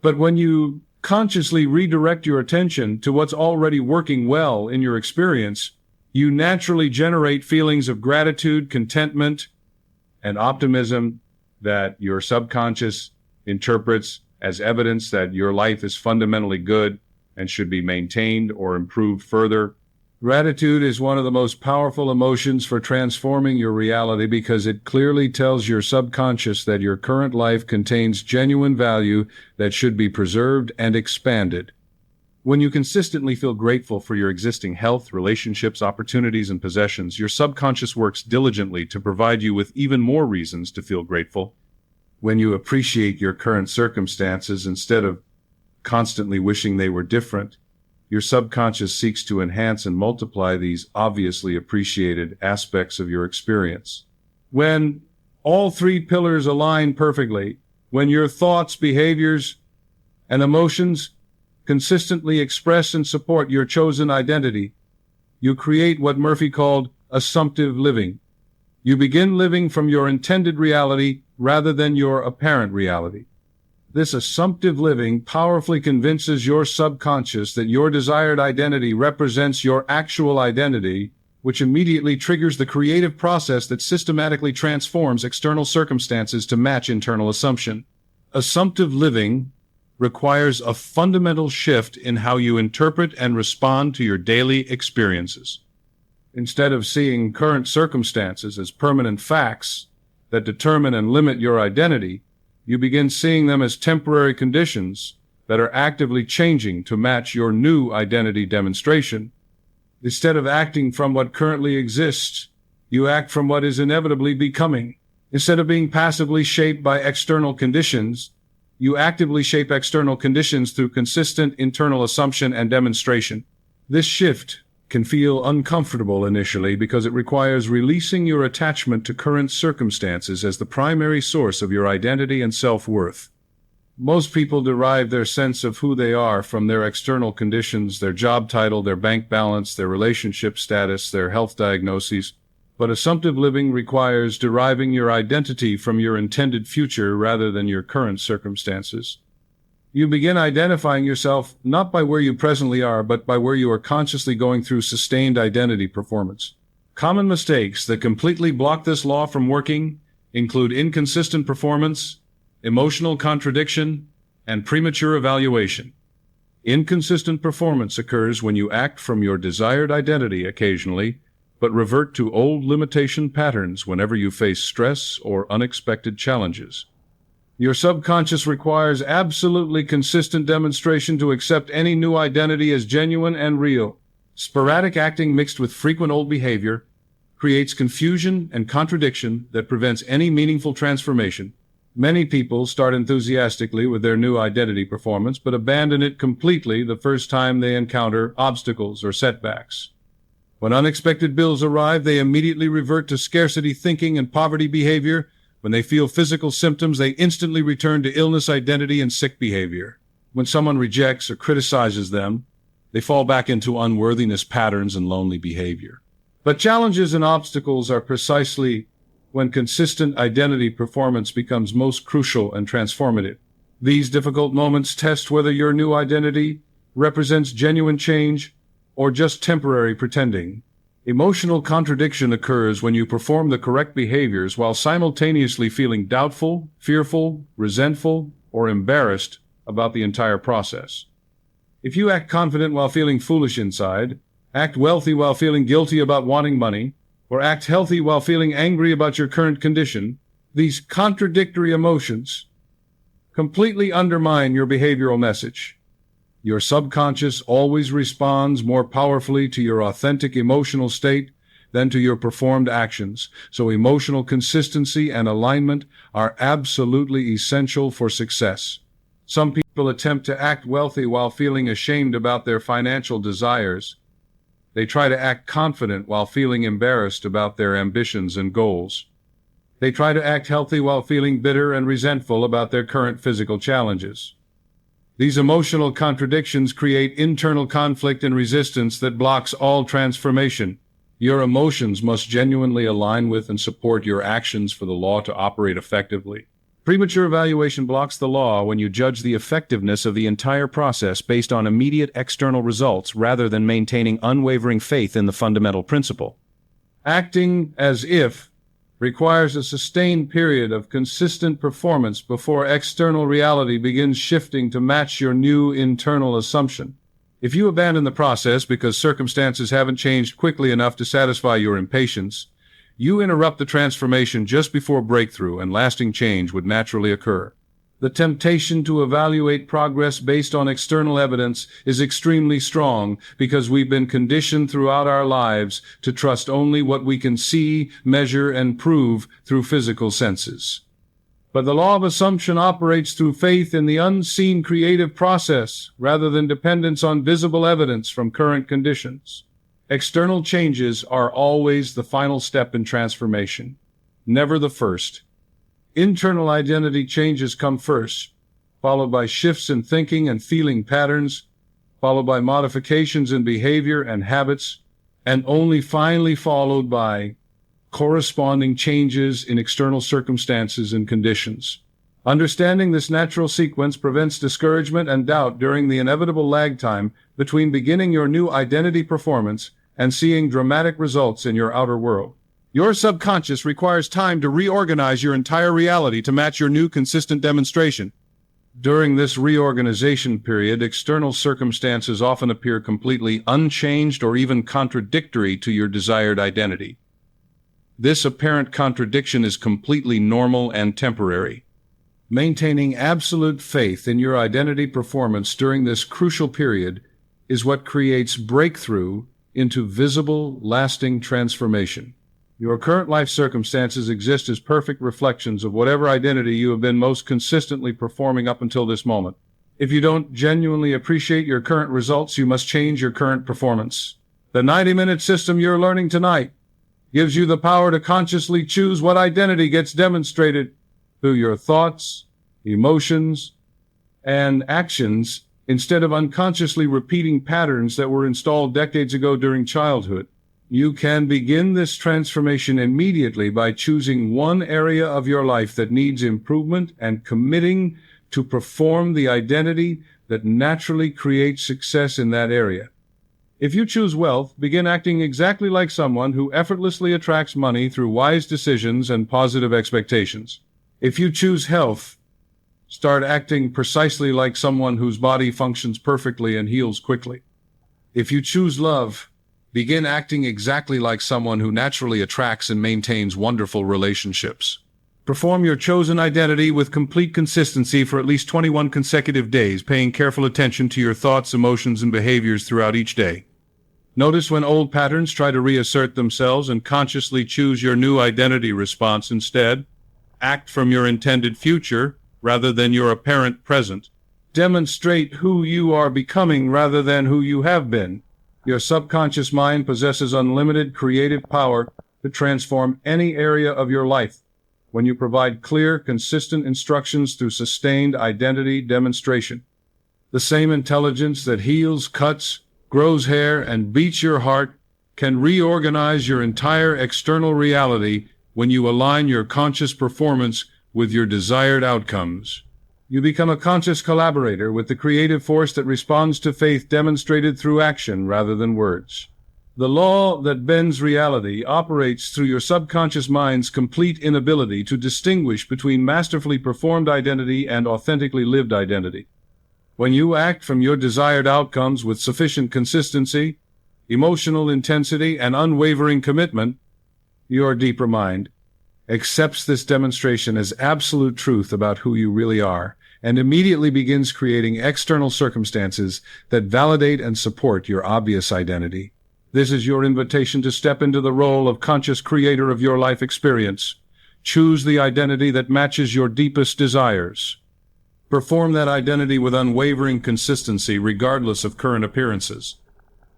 But when you consciously redirect your attention to what's already working well in your experience, you naturally generate feelings of gratitude, contentment, and optimism that your subconscious interprets as evidence that your life is fundamentally good and should be maintained or improved further. Gratitude is one of the most powerful emotions for transforming your reality because it clearly tells your subconscious that your current life contains genuine value that should be preserved and expanded. When you consistently feel grateful for your existing health, relationships, opportunities, and possessions, your subconscious works diligently to provide you with even more reasons to feel grateful. When you appreciate your current circumstances instead of constantly wishing they were different, your subconscious seeks to enhance and multiply these obviously appreciated aspects of your experience. When all three pillars align perfectly, when your thoughts, behaviors, and emotions consistently express and support your chosen identity, you create what Murphy called assumptive living. You begin living from your intended reality rather than your apparent reality. This assumptive living powerfully convinces your subconscious that your desired identity represents your actual identity, which immediately triggers the creative process that systematically transforms external circumstances to match internal assumption. Assumptive living requires a fundamental shift in how you interpret and respond to your daily experiences. Instead of seeing current circumstances as permanent facts that determine and limit your identity, you begin seeing them as temporary conditions that are actively changing to match your new identity demonstration. Instead of acting from what currently exists, you act from what is inevitably becoming. Instead of being passively shaped by external conditions, you actively shape external conditions through consistent internal assumption and demonstration. This shift can feel uncomfortable initially because it requires releasing your attachment to current circumstances as the primary source of your identity and self-worth. Most people derive their sense of who they are from their external conditions, their job title, their bank balance, their relationship status, their health diagnoses. But assumptive living requires deriving your identity from your intended future rather than your current circumstances. You begin identifying yourself not by where you presently are, but by where you are consciously going through sustained identity performance. Common mistakes that completely block this law from working include inconsistent performance, emotional contradiction, and premature evaluation. Inconsistent performance occurs when you act from your desired identity occasionally, but revert to old limitation patterns whenever you face stress or unexpected challenges. Your subconscious requires absolutely consistent demonstration to accept any new identity as genuine and real. Sporadic acting mixed with frequent old behavior creates confusion and contradiction that prevents any meaningful transformation. Many people start enthusiastically with their new identity performance, but abandon it completely the first time they encounter obstacles or setbacks. When unexpected bills arrive, they immediately revert to scarcity thinking and poverty behavior. When they feel physical symptoms, they instantly return to illness identity and sick behavior. When someone rejects or criticizes them, they fall back into unworthiness patterns and lonely behavior. But challenges and obstacles are precisely when consistent identity performance becomes most crucial and transformative. These difficult moments test whether your new identity represents genuine change or just temporary pretending. Emotional contradiction occurs when you perform the correct behaviors while simultaneously feeling doubtful, fearful, resentful, or embarrassed about the entire process. If you act confident while feeling foolish inside, act wealthy while feeling guilty about wanting money, or act healthy while feeling angry about your current condition, these contradictory emotions completely undermine your behavioral message. Your subconscious always responds more powerfully to your authentic emotional state than to your performed actions, so emotional consistency and alignment are absolutely essential for success. Some people attempt to act wealthy while feeling ashamed about their financial desires. They try to act confident while feeling embarrassed about their ambitions and goals. They try to act healthy while feeling bitter and resentful about their current physical challenges. These emotional contradictions create internal conflict and resistance that blocks all transformation. Your emotions must genuinely align with and support your actions for the law to operate effectively. Premature evaluation blocks the law when you judge the effectiveness of the entire process based on immediate external results rather than maintaining unwavering faith in the fundamental principle. Acting as if requires a sustained period of consistent performance before external reality begins shifting to match your new internal assumption. If you abandon the process because circumstances haven't changed quickly enough to satisfy your impatience, you interrupt the transformation just before breakthrough and lasting change would naturally occur. The temptation to evaluate progress based on external evidence is extremely strong because we've been conditioned throughout our lives to trust only what we can see, measure, and prove through physical senses. But the law of assumption operates through faith in the unseen creative process rather than dependence on visible evidence from current conditions. External changes are always the final step in transformation, never the first. Internal identity changes come first, followed by shifts in thinking and feeling patterns, followed by modifications in behavior and habits, and only finally followed by corresponding changes in external circumstances and conditions. Understanding this natural sequence prevents discouragement and doubt during the inevitable lag time between beginning your new identity performance and seeing dramatic results in your outer world. Your subconscious requires time to reorganize your entire reality to match your new consistent demonstration. During this reorganization period, external circumstances often appear completely unchanged or even contradictory to your desired identity. This apparent contradiction is completely normal and temporary. Maintaining absolute faith in your identity performance during this crucial period is what creates breakthrough into visible, lasting transformation. Your current life circumstances exist as perfect reflections of whatever identity you have been most consistently performing up until this moment. If you don't genuinely appreciate your current results, you must change your current performance. The 90-minute system you're learning tonight gives you the power to consciously choose what identity gets demonstrated through your thoughts, emotions, and actions instead of unconsciously repeating patterns that were installed decades ago during childhood. You can begin this transformation immediately by choosing one area of your life that needs improvement and committing to perform the identity that naturally creates success in that area. If you choose wealth, begin acting exactly like someone who effortlessly attracts money through wise decisions and positive expectations. If you choose health, start acting precisely like someone whose body functions perfectly and heals quickly. If you choose love, begin acting exactly like someone who naturally attracts and maintains wonderful relationships. Perform your chosen identity with complete consistency for at least 21 consecutive days, paying careful attention to your thoughts, emotions, and behaviors throughout each day. Notice when old patterns try to reassert themselves and consciously choose your new identity response instead. Act from your intended future rather than your apparent present. Demonstrate who you are becoming rather than who you have been. Your subconscious mind possesses unlimited creative power to transform any area of your life when you provide clear, consistent instructions through sustained identity demonstration. The same intelligence that heals, cuts, grows hair, and beats your heart can reorganize your entire external reality when you align your conscious performance with your desired outcomes. You become a conscious collaborator with the creative force that responds to faith demonstrated through action rather than words. The law that bends reality operates through your subconscious mind's complete inability to distinguish between masterfully performed identity and authentically lived identity. When you act from your desired outcomes with sufficient consistency, emotional intensity, and unwavering commitment, your deeper mind accepts this demonstration as absolute truth about who you really are, and immediately begins creating external circumstances that validate and support your obvious identity. This is your invitation to step into the role of conscious creator of your life experience. Choose the identity that matches your deepest desires. Perform that identity with unwavering consistency regardless of current appearances.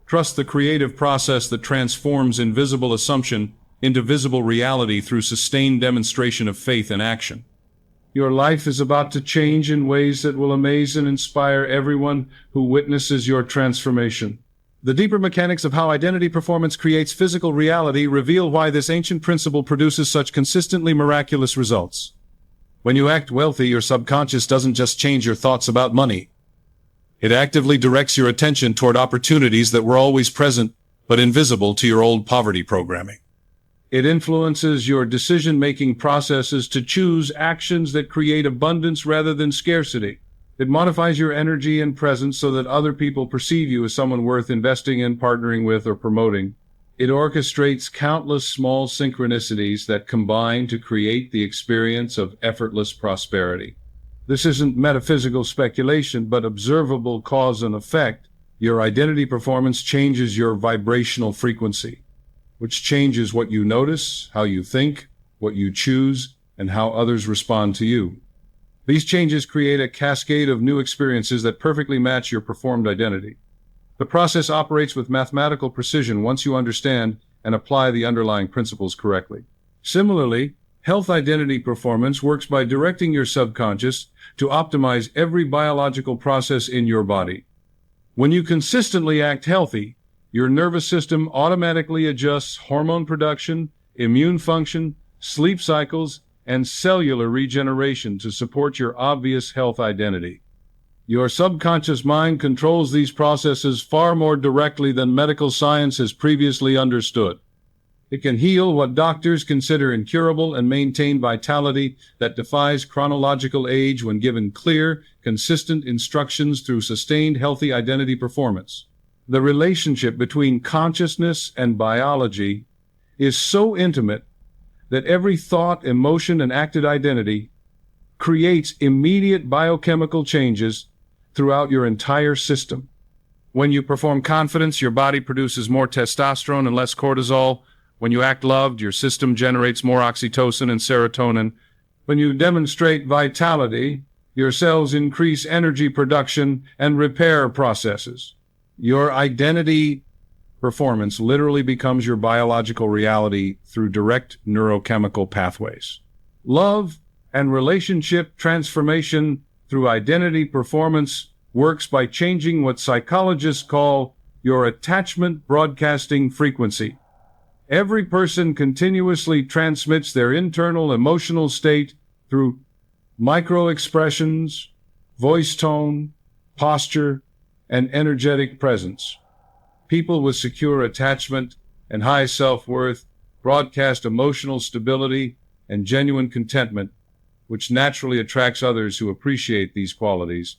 Trust the creative process that transforms invisible assumption into visible reality through sustained demonstration of faith and action. Your life is about to change in ways that will amaze and inspire everyone who witnesses your transformation. The deeper mechanics of how identity performance creates physical reality reveal why this ancient principle produces such consistently miraculous results. When you act wealthy, your subconscious doesn't just change your thoughts about money. It actively directs your attention toward opportunities that were always present but invisible to your old poverty programming. It influences your decision-making processes to choose actions that create abundance rather than scarcity. It modifies your energy and presence so that other people perceive you as someone worth investing in, partnering with, or promoting. It orchestrates countless small synchronicities that combine to create the experience of effortless prosperity. This isn't metaphysical speculation, but observable cause and effect. Your identity performance changes your vibrational frequency, which changes what you notice, how you think, what you choose, and how others respond to you. These changes create a cascade of new experiences that perfectly match your performed identity. The process operates with mathematical precision once you understand and apply the underlying principles correctly. Similarly, health identity performance works by directing your subconscious to optimize every biological process in your body. When you consistently act healthy, your nervous system automatically adjusts hormone production, immune function, sleep cycles, and cellular regeneration to support your obvious health identity. Your subconscious mind controls these processes far more directly than medical science has previously understood. It can heal what doctors consider incurable and maintain vitality that defies chronological age when given clear, consistent instructions through sustained healthy identity performance. The relationship between consciousness and biology is so intimate that every thought, emotion, and acted identity creates immediate biochemical changes throughout your entire system. When you perform confidence, your body produces more testosterone and less cortisol. When you act loved, your system generates more oxytocin and serotonin. When you demonstrate vitality, your cells increase energy production and repair processes. Your identity performance literally becomes your biological reality through direct neurochemical pathways. Love and relationship transformation through identity performance works by changing what psychologists call your attachment broadcasting frequency. Every person continuously transmits their internal emotional state through micro-expressions, voice tone, posture, and energetic presence. People with secure attachment and high self-worth broadcast emotional stability and genuine contentment, which naturally attracts others who appreciate these qualities.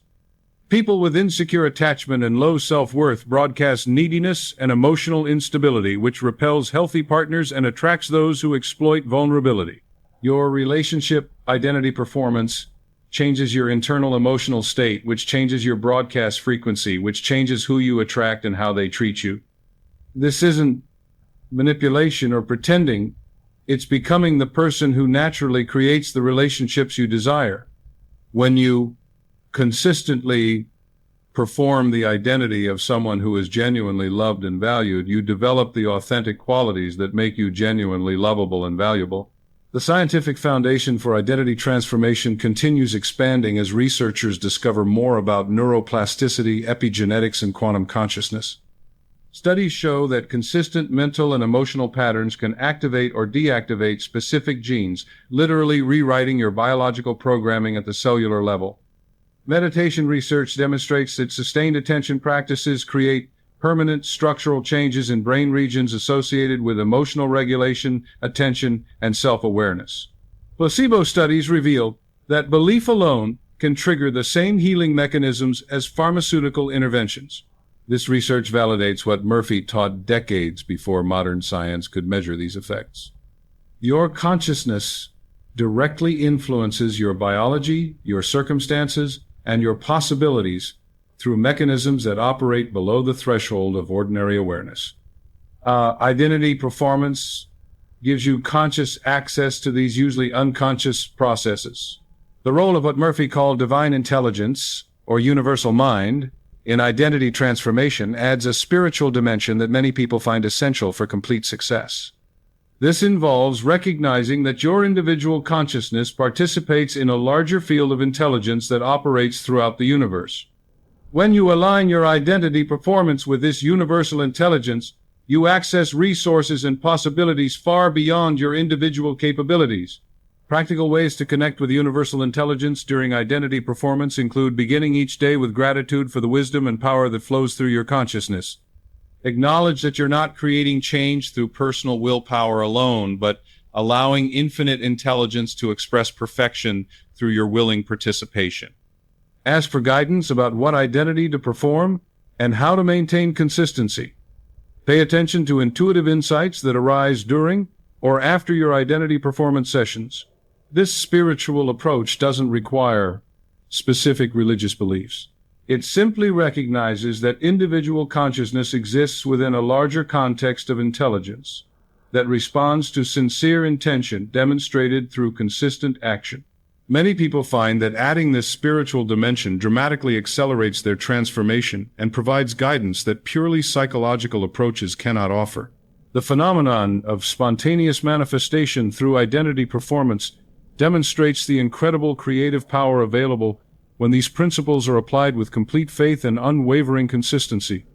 People with insecure attachment and low self-worth broadcast neediness and emotional instability, which repels healthy partners and attracts those who exploit vulnerability. Your relationship identity performance changes your internal emotional state, which changes your broadcast frequency, which changes who you attract and how they treat you. This isn't manipulation or pretending. It's becoming the person who naturally creates the relationships you desire. When you consistently perform the identity of someone who is genuinely loved and valued, you develop the authentic qualities that make you genuinely lovable and valuable. The scientific foundation for identity transformation continues expanding as researchers discover more about neuroplasticity, epigenetics, and quantum consciousness. Studies show that consistent mental and emotional patterns can activate or deactivate specific genes, literally rewriting your biological programming at the cellular level. Meditation research demonstrates that sustained attention practices create permanent structural changes in brain regions associated with emotional regulation, attention, and self-awareness. Placebo studies reveal that belief alone can trigger the same healing mechanisms as pharmaceutical interventions. This research validates what Murphy taught decades before modern science could measure these effects. Your consciousness directly influences your biology, your circumstances, and your possibilities through mechanisms that operate below the threshold of ordinary awareness. Identity performance gives you conscious access to these usually unconscious processes. The role of what Murphy called divine intelligence, or universal mind, in identity transformation adds a spiritual dimension that many people find essential for complete success. This involves recognizing that your individual consciousness participates in a larger field of intelligence that operates throughout the universe. When you align your identity performance with this universal intelligence, you access resources and possibilities far beyond your individual capabilities. Practical ways to connect with universal intelligence during identity performance include beginning each day with gratitude for the wisdom and power that flows through your consciousness. Acknowledge that you're not creating change through personal willpower alone, but allowing infinite intelligence to express perfection through your willing participation. Ask for guidance about what identity to perform and how to maintain consistency. Pay attention to intuitive insights that arise during or after your identity performance sessions. This spiritual approach doesn't require specific religious beliefs. It simply recognizes that individual consciousness exists within a larger context of intelligence that responds to sincere intention demonstrated through consistent action. Many people find that adding this spiritual dimension dramatically accelerates their transformation and provides guidance that purely psychological approaches cannot offer. The phenomenon of spontaneous manifestation through identity performance demonstrates the incredible creative power available when these principles are applied with complete faith and unwavering consistency.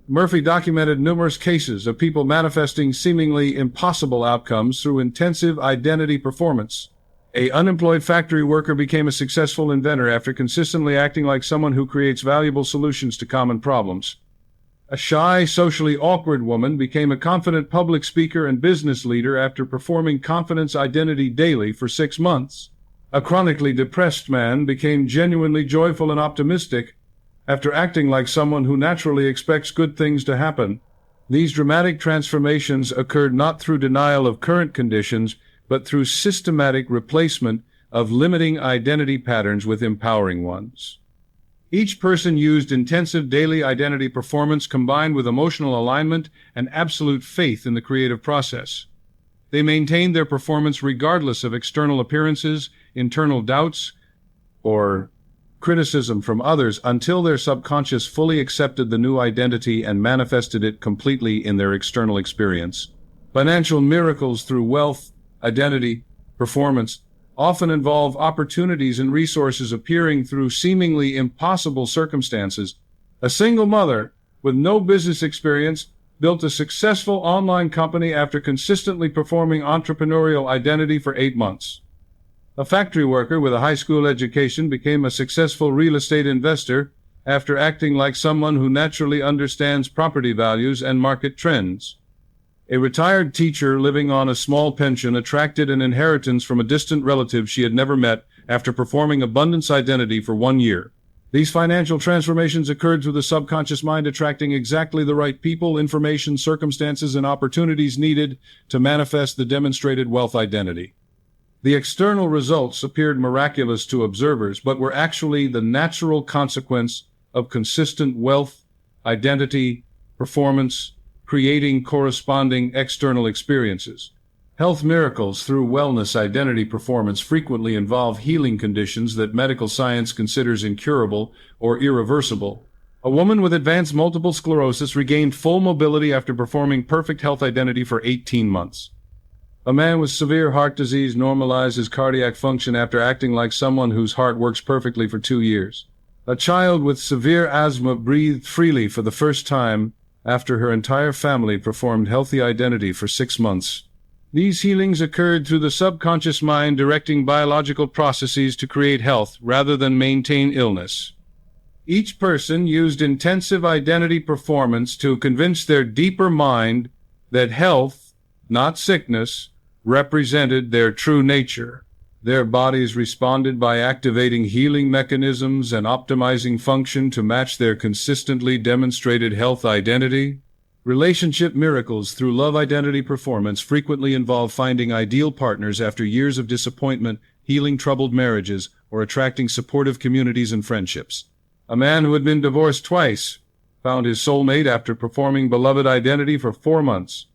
Murphy documented numerous cases of people manifesting seemingly impossible outcomes through intensive identity performance. An unemployed factory worker became a successful inventor after consistently acting like someone who creates valuable solutions to common problems. A shy, socially awkward woman became a confident public speaker and business leader after performing confidence identity daily for 6 months. A chronically depressed man became genuinely joyful and optimistic after acting like someone who naturally expects good things to happen. These dramatic transformations occurred not through denial of current conditions, but through systematic replacement of limiting identity patterns with empowering ones. Each person used intensive daily identity performance combined with emotional alignment and absolute faith in the creative process. They maintained their performance regardless of external appearances, internal doubts, or criticism from others until their subconscious fully accepted the new identity and manifested it completely in their external experience. Financial miracles through wealth, identity, performance often involve opportunities and resources appearing through seemingly impossible circumstances. A single mother with no business experience built a successful online company after consistently performing entrepreneurial identity for 8 months. A factory worker with a high school education became a successful real estate investor after acting like someone who naturally understands property values and market trends. A retired teacher living on a small pension attracted an inheritance from a distant relative she had never met after performing abundance identity for 1 year. These financial transformations occurred through the subconscious mind attracting exactly the right people, information, circumstances, and opportunities needed to manifest the demonstrated wealth identity. The external results appeared miraculous to observers, but were actually the natural consequence of consistent wealth, identity, performance, creating corresponding external experiences. Health miracles through wellness identity performance frequently involve healing conditions that medical science considers incurable or irreversible. A woman with advanced multiple sclerosis regained full mobility after performing perfect health identity for 18 months. A man with severe heart disease normalized his cardiac function after acting like someone whose heart works perfectly for 2 years. A child with severe asthma breathed freely for the first time after her entire family performed healthy identity for 6 months. These healings occurred through the subconscious mind directing biological processes to create health rather than maintain illness. Each person used intensive identity performance to convince their deeper mind that health, not sickness, represented their true nature. Their bodies responded by activating healing mechanisms and optimizing function to match their consistently demonstrated health identity. Relationship miracles through love identity performance frequently involve finding ideal partners after years of disappointment, healing troubled marriages, or attracting supportive communities and friendships. A man who had been divorced twice found his soulmate after performing beloved identity for 4 months.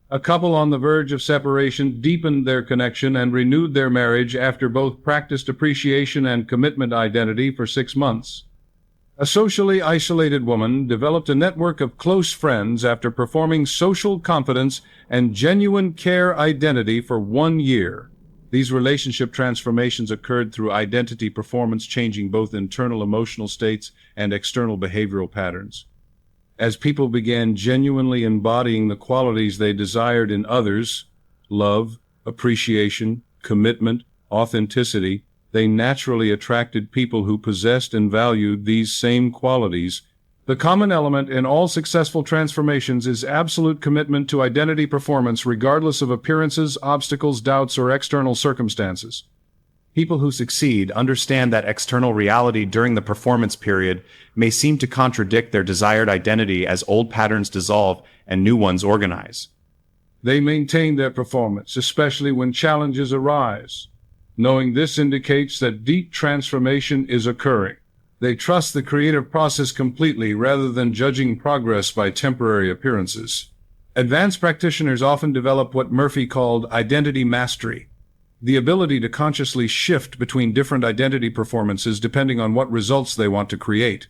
A couple on the verge of separation deepened their connection and renewed their marriage after both practiced appreciation and commitment identity for 6 months. A socially isolated woman developed a network of close friends after performing social confidence and genuine care identity for 1 year. These relationship transformations occurred through identity performance, changing both internal emotional states and external behavioral patterns. As people began genuinely embodying the qualities they desired in others, love, appreciation, commitment, authenticity, they naturally attracted people who possessed and valued these same qualities. The common element in all successful transformations is absolute commitment to identity performance regardless of appearances, obstacles, doubts, or external circumstances. People who succeed understand that external reality during the performance period may seem to contradict their desired identity as old patterns dissolve and new ones organize. They maintain their performance, especially when challenges arise. Knowing this indicates that deep transformation is occurring. They trust the creative process completely rather than judging progress by temporary appearances. Advanced practitioners often develop what Murphy called identity mastery, the ability to consciously shift between different identity performances depending on what results they want to create.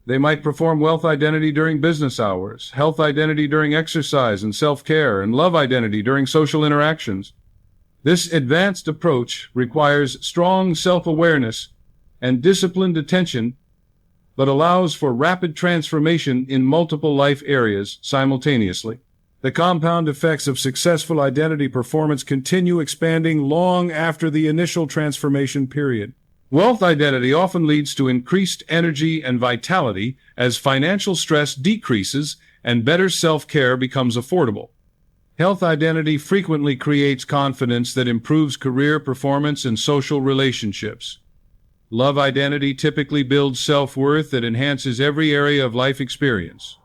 They might perform wealth identity during business hours, health identity during exercise and self-care, and love identity during social interactions. This advanced approach requires strong self-awareness and disciplined attention, but allows for rapid transformation in multiple life areas simultaneously. The compound effects of successful identity performance continue expanding long after the initial transformation period. Wealth identity often leads to increased energy and vitality as financial stress decreases and better self-care becomes affordable. Health identity frequently creates confidence that improves career performance and social relationships. Love identity typically builds self-worth that enhances every area of life experience.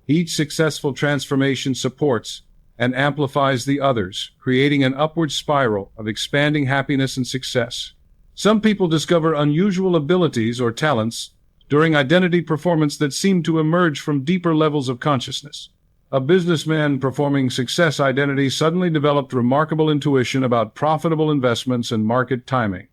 Each successful transformation supports and amplifies the others, creating an upward spiral of expanding happiness and success. Some people discover unusual abilities or talents during identity performance that seem to emerge from deeper levels of consciousness. A businessman performing success identity suddenly developed remarkable intuition about profitable investments and market timing.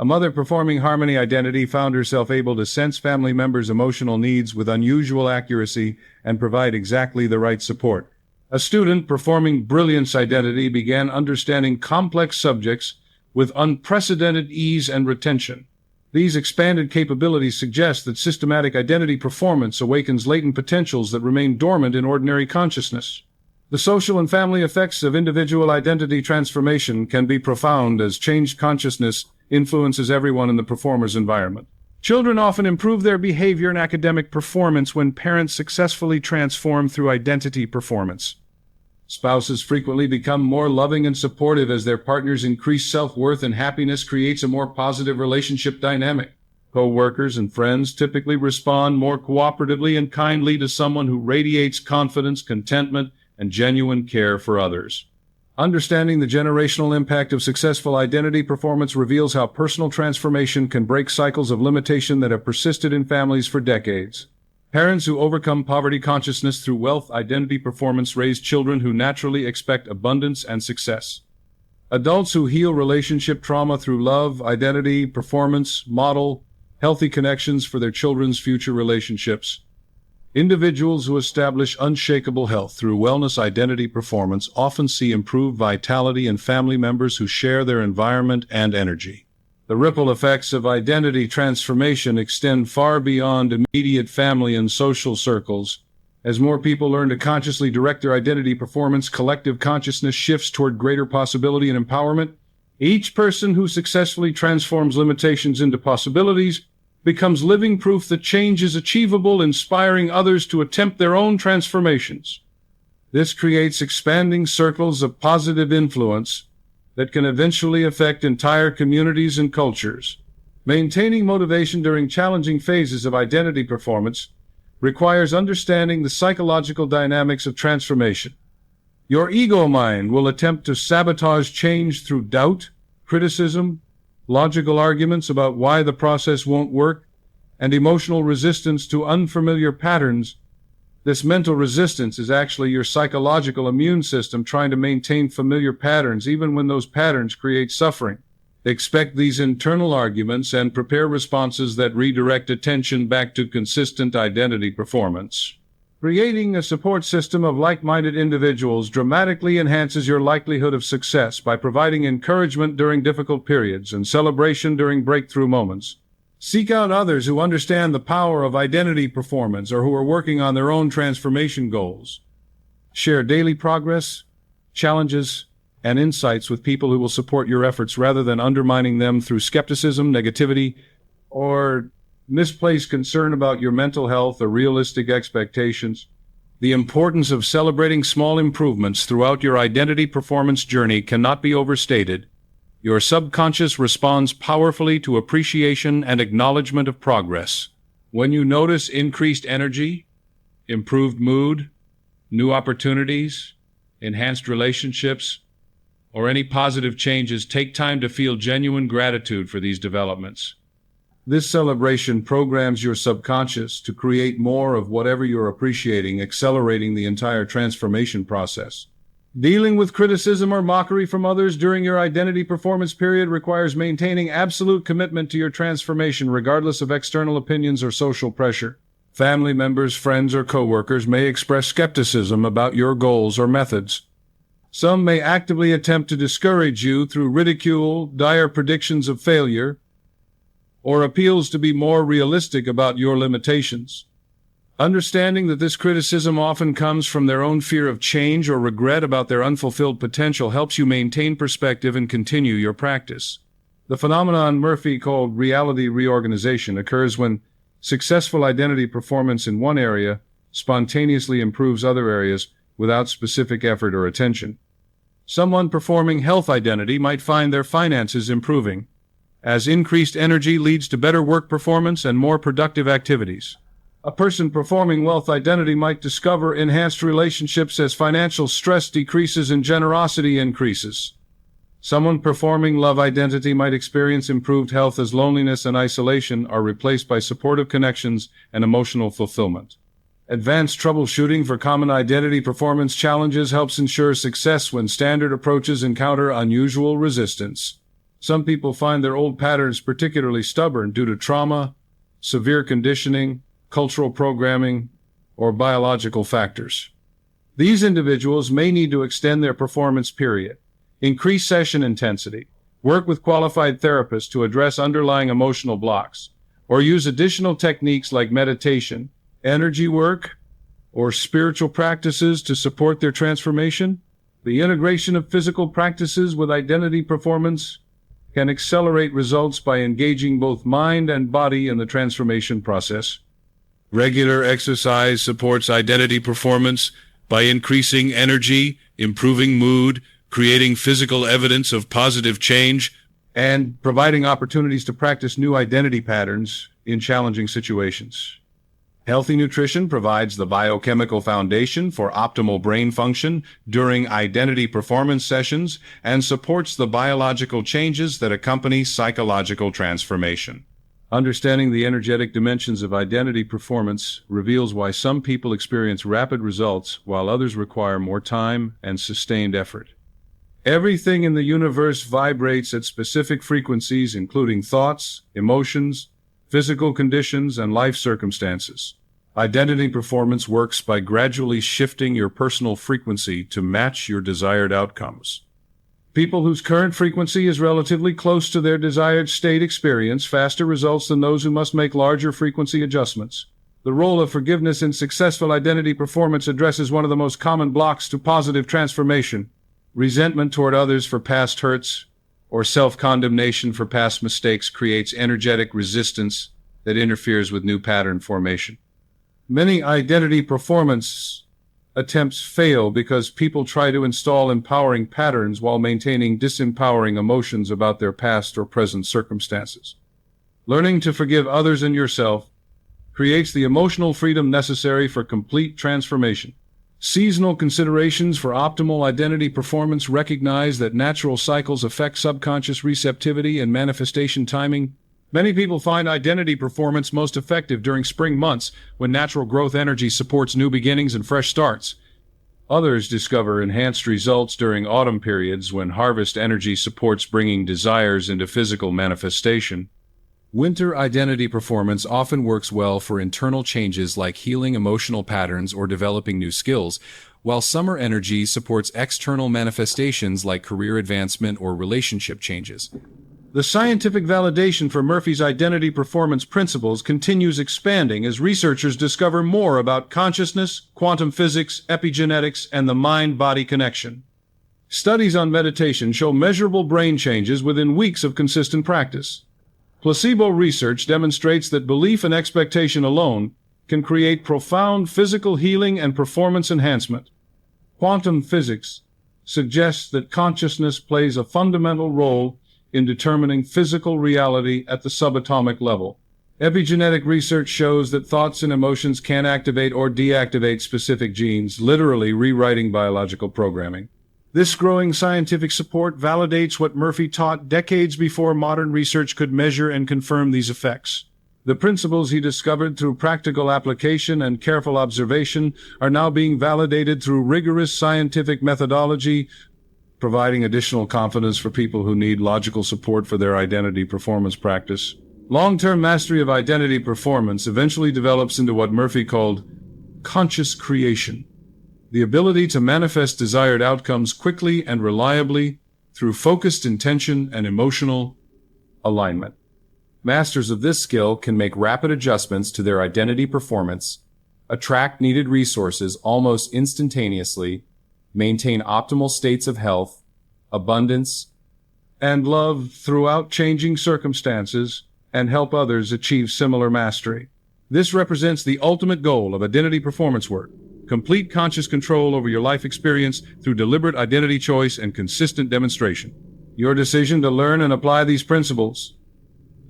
A mother performing harmony identity found herself able to sense family members' emotional needs with unusual accuracy and provide exactly the right support. A student performing brilliance identity began understanding complex subjects with unprecedented ease and retention. These expanded capabilities suggest that systematic identity performance awakens latent potentials that remain dormant in ordinary consciousness. The social and family effects of individual identity transformation can be profound as changed consciousness influences everyone in the performer's environment. Children often improve their behavior and academic performance when parents successfully transform through identity performance. Spouses frequently become more loving and supportive as their partners increase self-worth, and happiness creates a more positive relationship dynamic. Co-workers and friends typically respond more cooperatively and kindly to someone who radiates confidence, contentment, and genuine care for others. Understanding the generational impact of successful identity performance reveals how personal transformation can break cycles of limitation that have persisted in families for decades. Parents who overcome poverty consciousness through wealth identity performance raise children who naturally expect abundance and success. Adults who heal relationship trauma through love identity performance model healthy connections for their children's future relationships. Individuals who establish unshakable health through wellness identity performance often see improved vitality in family members who share their environment and energy. The ripple effects of identity transformation extend far beyond immediate family and social circles. As more people learn to consciously direct their identity performance, collective consciousness shifts toward greater possibility and empowerment. Each person who successfully transforms limitations into possibilities becomes living proof that change is achievable, inspiring others to attempt their own transformations. This creates expanding circles of positive influence that can eventually affect entire communities and cultures. Maintaining motivation during challenging phases of identity performance requires understanding the psychological dynamics of transformation. Your ego mind will attempt to sabotage change through doubt, criticism, logical arguments about why the process won't work, and emotional resistance to unfamiliar patterns. This mental resistance is actually your psychological immune system trying to maintain familiar patterns even when those patterns create suffering. Expect these internal arguments and prepare responses that redirect attention back to consistent identity performance. Creating a support system of like-minded individuals dramatically enhances your likelihood of success by providing encouragement during difficult periods and celebration during breakthrough moments. Seek out others who understand the power of identity performance or who are working on their own transformation goals. Share daily progress, challenges, and insights with people who will support your efforts rather than undermining them through skepticism, negativity, or misplaced concern about your mental health or realistic expectations. The importance of celebrating small improvements throughout your identity performance journey cannot be overstated. Your subconscious responds powerfully to appreciation and acknowledgement of progress. When you notice increased energy, improved mood, new opportunities, enhanced relationships, or any positive changes, take time to feel genuine gratitude for these developments. This celebration programs your subconscious to create more of whatever you're appreciating, accelerating the entire transformation process. Dealing with criticism or mockery from others during your identity performance period requires maintaining absolute commitment to your transformation regardless of external opinions or social pressure. Family members, friends, or coworkers may express skepticism about your goals or methods. Some may actively attempt to discourage you through ridicule, dire predictions of failure, or appeals to be more realistic about your limitations. Understanding that this criticism often comes from their own fear of change or regret about their unfulfilled potential helps you maintain perspective and continue your practice. The phenomenon Murphy called reality reorganization occurs when successful identity performance in one area spontaneously improves other areas without specific effort or attention. Someone performing health identity might find their finances improving, as increased energy leads to better work performance and more productive activities. A person performing wealth identity might discover enhanced relationships as financial stress decreases and generosity increases. Someone performing love identity might experience improved health as loneliness and isolation are replaced by supportive connections and emotional fulfillment. Advanced troubleshooting for common identity performance challenges helps ensure success when standard approaches encounter unusual resistance. Some people find their old patterns particularly stubborn due to trauma, severe conditioning, cultural programming, or biological factors. These individuals may need to extend their performance period, increase session intensity, work with qualified therapists to address underlying emotional blocks, or use additional techniques like meditation, energy work, or spiritual practices to support their transformation. The integration of physical practices with identity performance can accelerate results by engaging both mind and body in the transformation process. Regular exercise supports identity performance by increasing energy, improving mood, creating physical evidence of positive change, and providing opportunities to practice new identity patterns in challenging situations. Healthy nutrition provides the biochemical foundation for optimal brain function during identity performance sessions and supports the biological changes that accompany psychological transformation. Understanding the energetic dimensions of identity performance reveals why some people experience rapid results while others require more time and sustained effort. Everything in the universe vibrates at specific frequencies, including thoughts, emotions, physical conditions, and life circumstances. Identity performance works by gradually shifting your personal frequency to match your desired outcomes. People whose current frequency is relatively close to their desired state experience faster results than those who must make larger frequency adjustments. The role of forgiveness in successful identity performance addresses one of the most common blocks to positive transformation: resentment toward others for past hurts or self-condemnation for past mistakes creates energetic resistance that interferes with new pattern formation. Many identity performance attempts fail because people try to install empowering patterns while maintaining disempowering emotions about their past or present circumstances. Learning to forgive others and yourself creates the emotional freedom necessary for complete transformation. Seasonal considerations for optimal identity performance recognize that natural cycles affect subconscious receptivity and manifestation timing. Many people find identity performance most effective during spring months when natural growth energy supports new beginnings and fresh starts. Others discover enhanced results during autumn periods when harvest energy supports bringing desires into physical manifestation. Winter identity performance often works well for internal changes like healing emotional patterns or developing new skills, while summer energy supports external manifestations like career advancement or relationship changes. The scientific validation for Murphy's identity performance principles continues expanding as researchers discover more about consciousness, quantum physics, epigenetics, and the mind-body connection. Studies on meditation show measurable brain changes within weeks of consistent practice. Placebo research demonstrates that belief and expectation alone can create profound physical healing and performance enhancement. Quantum physics suggests that consciousness plays a fundamental role in determining physical reality at the subatomic level. Epigenetic research shows that thoughts and emotions can activate or deactivate specific genes, literally rewriting biological programming. This growing scientific support validates what Murphy taught decades before modern research could measure and confirm these effects. The principles he discovered through practical application and careful observation are now being validated through rigorous scientific methodology, providing additional confidence for people who need logical support for their identity performance practice. Long-term mastery of identity performance eventually develops into what Murphy called conscious creation, the ability to manifest desired outcomes quickly and reliably through focused intention and emotional alignment. Masters of this skill can make rapid adjustments to their identity performance, attract needed resources almost instantaneously, maintain optimal states of health, abundance, and love throughout changing circumstances, and help others achieve similar mastery. This represents the ultimate goal of identity performance work: complete conscious control over your life experience through deliberate identity choice and consistent demonstration. Your decision to learn and apply these principles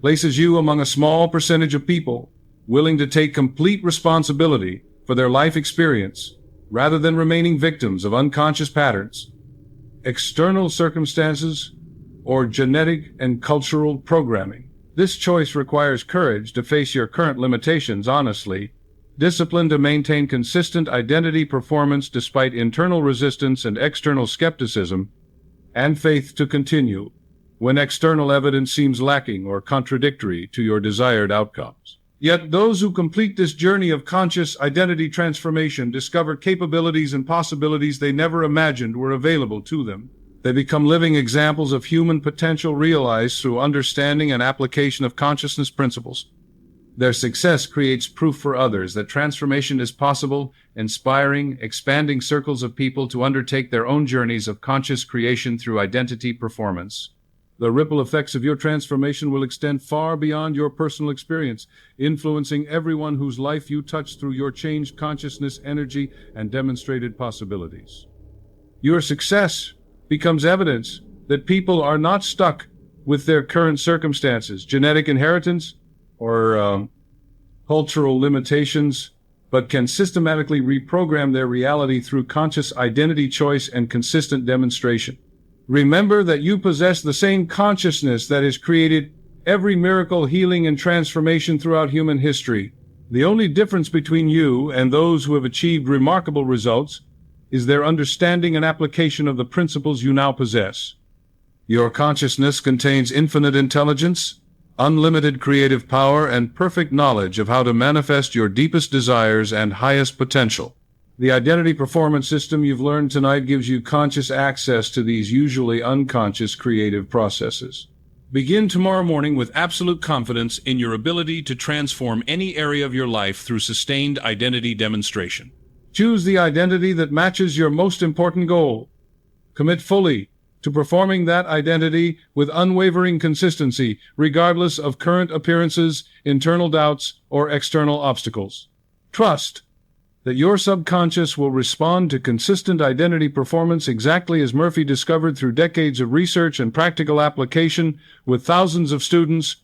places you among a small percentage of people willing to take complete responsibility for their life experience rather than remaining victims of unconscious patterns, external circumstances, or genetic and cultural programming. This choice requires courage to face your current limitations honestly, discipline to maintain consistent identity performance despite internal resistance and external skepticism, and faith to continue when external evidence seems lacking or contradictory to your desired outcomes. Yet those who complete this journey of conscious identity transformation discover capabilities and possibilities they never imagined were available to them. They become living examples of human potential realized through understanding and application of consciousness principles. Their success creates proof for others that transformation is possible, inspiring, expanding circles of people to undertake their own journeys of conscious creation through identity performance. The ripple effects of your transformation will extend far beyond your personal experience, influencing everyone whose life you touch through your changed consciousness, energy, and demonstrated possibilities. Your success becomes evidence that people are not stuck with their current circumstances, genetic inheritance, or cultural limitations, but can systematically reprogram their reality through conscious identity choice and consistent demonstration. Remember that you possess the same consciousness that has created every miracle, healing, and transformation throughout human history. The only difference between you and those who have achieved remarkable results is their understanding and application of the principles you now possess. Your consciousness contains infinite intelligence, unlimited creative power, and perfect knowledge of how to manifest your deepest desires and highest potential. The identity performance system you've learned tonight gives you conscious access to these usually unconscious creative processes. Begin tomorrow morning with absolute confidence in your ability to transform any area of your life through sustained identity demonstration. Choose the identity that matches your most important goal. Commit fully to performing that identity with unwavering consistency, regardless of current appearances, internal doubts, or external obstacles. Trust that your subconscious will respond to consistent identity performance exactly as Murphy discovered through decades of research and practical application with thousands of students.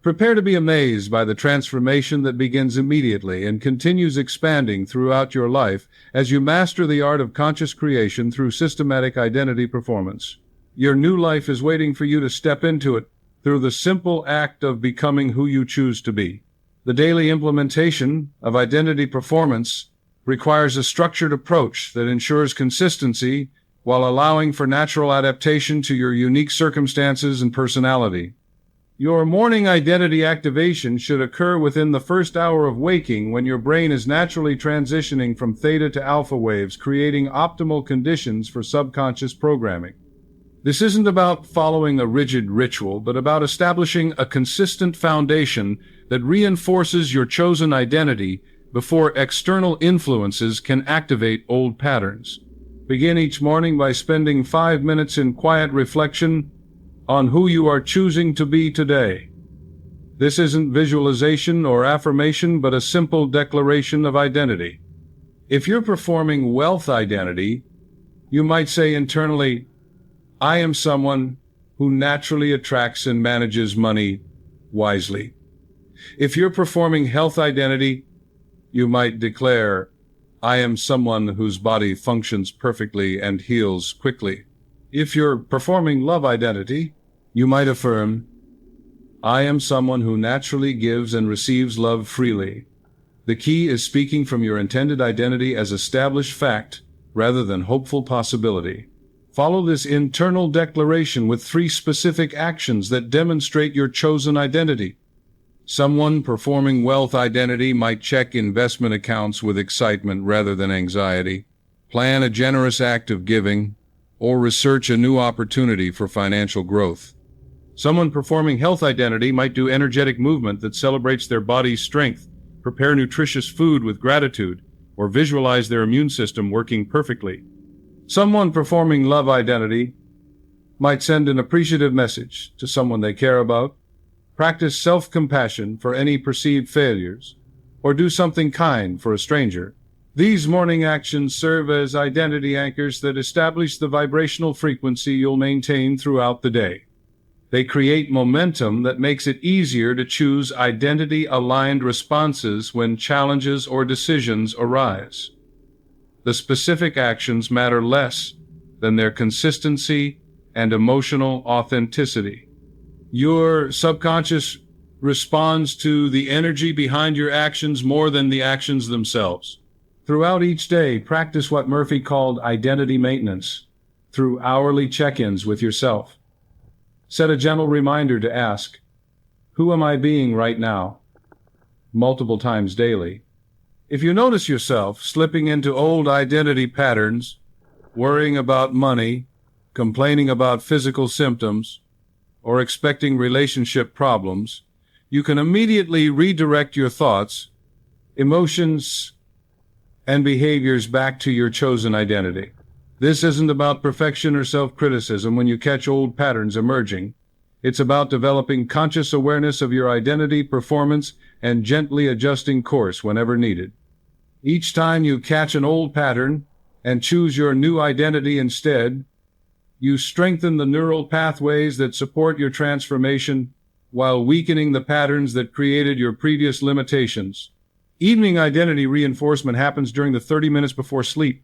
Prepare to be amazed by the transformation that begins immediately and continues expanding throughout your life as you master the art of conscious creation through systematic identity performance. Your new life is waiting for you to step into it through the simple act of becoming who you choose to be. The daily implementation of identity performance requires a structured approach that ensures consistency while allowing for natural adaptation to your unique circumstances and personality. Your morning identity activation should occur within the first hour of waking, when your brain is naturally transitioning from theta to alpha waves, creating optimal conditions for subconscious programming. This isn't about following a rigid ritual, but about establishing a consistent foundation that reinforces your chosen identity before external influences can activate old patterns. Begin each morning by spending 5 minutes in quiet reflection on who you are choosing to be today. This isn't visualization or affirmation, but a simple declaration of identity. If you're performing wealth identity, you might say internally, "I am someone who naturally attracts and manages money wisely." If you're performing health identity, you might declare, "I am someone whose body functions perfectly and heals quickly." If you're performing love identity, you might affirm, "I am someone who naturally gives and receives love freely." The key is speaking from your intended identity as established fact rather than hopeful possibility. Follow this internal declaration with 3 specific actions that demonstrate your chosen identity. Someone performing wealth identity might check investment accounts with excitement rather than anxiety, plan a generous act of giving, or research a new opportunity for financial growth. Someone performing health identity might do energetic movement that celebrates their body's strength, prepare nutritious food with gratitude, or visualize their immune system working perfectly. Someone performing love identity might send an appreciative message to someone they care about, practice self-compassion for any perceived failures, or do something kind for a stranger. These morning actions serve as identity anchors that establish the vibrational frequency you'll maintain throughout the day. They create momentum that makes it easier to choose identity-aligned responses when challenges or decisions arise. The specific actions matter less than their consistency and emotional authenticity. Your subconscious responds to the energy behind your actions more than the actions themselves. Throughout each day, practice what Murphy called identity maintenance through hourly check-ins with yourself. Set a gentle reminder to ask, "Who am I being right now?" multiple times daily. If you notice yourself slipping into old identity patterns, worrying about money, complaining about physical symptoms, or expecting relationship problems, you can immediately redirect your thoughts, emotions, and behaviors back to your chosen identity. This isn't about perfection or self-criticism when you catch old patterns emerging. It's about developing conscious awareness of your identity, performance, and gently adjusting course whenever needed. Each time you catch an old pattern and choose your new identity instead, you strengthen the neural pathways that support your transformation while weakening the patterns that created your previous limitations. Evening identity reinforcement happens during the 30 minutes before sleep,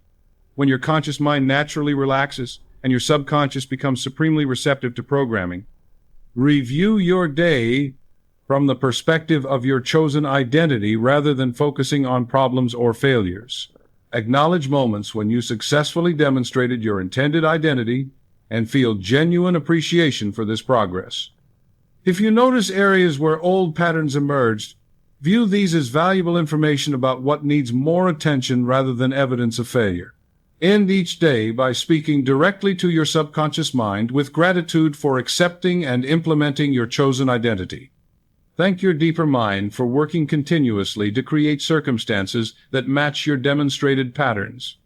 when your conscious mind naturally relaxes and your subconscious becomes supremely receptive to programming. Review your day from the perspective of your chosen identity rather than focusing on problems or failures. Acknowledge moments when you successfully demonstrated your intended identity and feel genuine appreciation for this progress. If you notice areas where old patterns emerged, view these as valuable information about what needs more attention rather than evidence of failure. End each day by speaking directly to your subconscious mind with gratitude for accepting and implementing your chosen identity. Thank your deeper mind for working continuously to create circumstances that match your demonstrated patterns.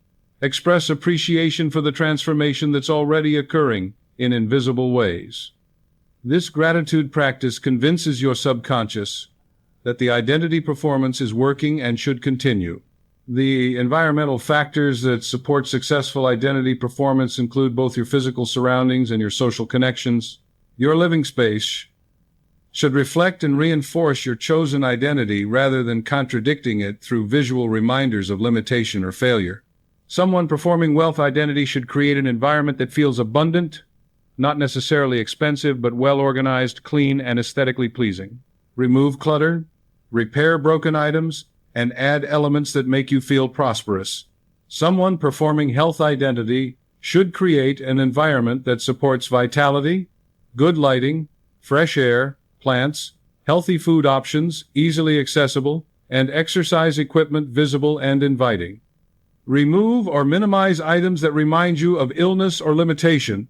Express appreciation for the transformation that's already occurring in invisible ways. This gratitude practice convinces your subconscious that the identity performance is working and should continue. The environmental factors that support successful identity performance include both your physical surroundings and your social connections. Your living space should reflect and reinforce your chosen identity rather than contradicting it through visual reminders of limitation or failure. Someone performing wealth identity should create an environment that feels abundant, not necessarily expensive, but well-organized, clean, and aesthetically pleasing. Remove clutter, repair broken items, and add elements that make you feel prosperous. Someone performing health identity should create an environment that supports vitality, good lighting, fresh air, plants, healthy food options, easily accessible, and exercise equipment visible and inviting. Remove or minimize items that remind you of illness or limitation.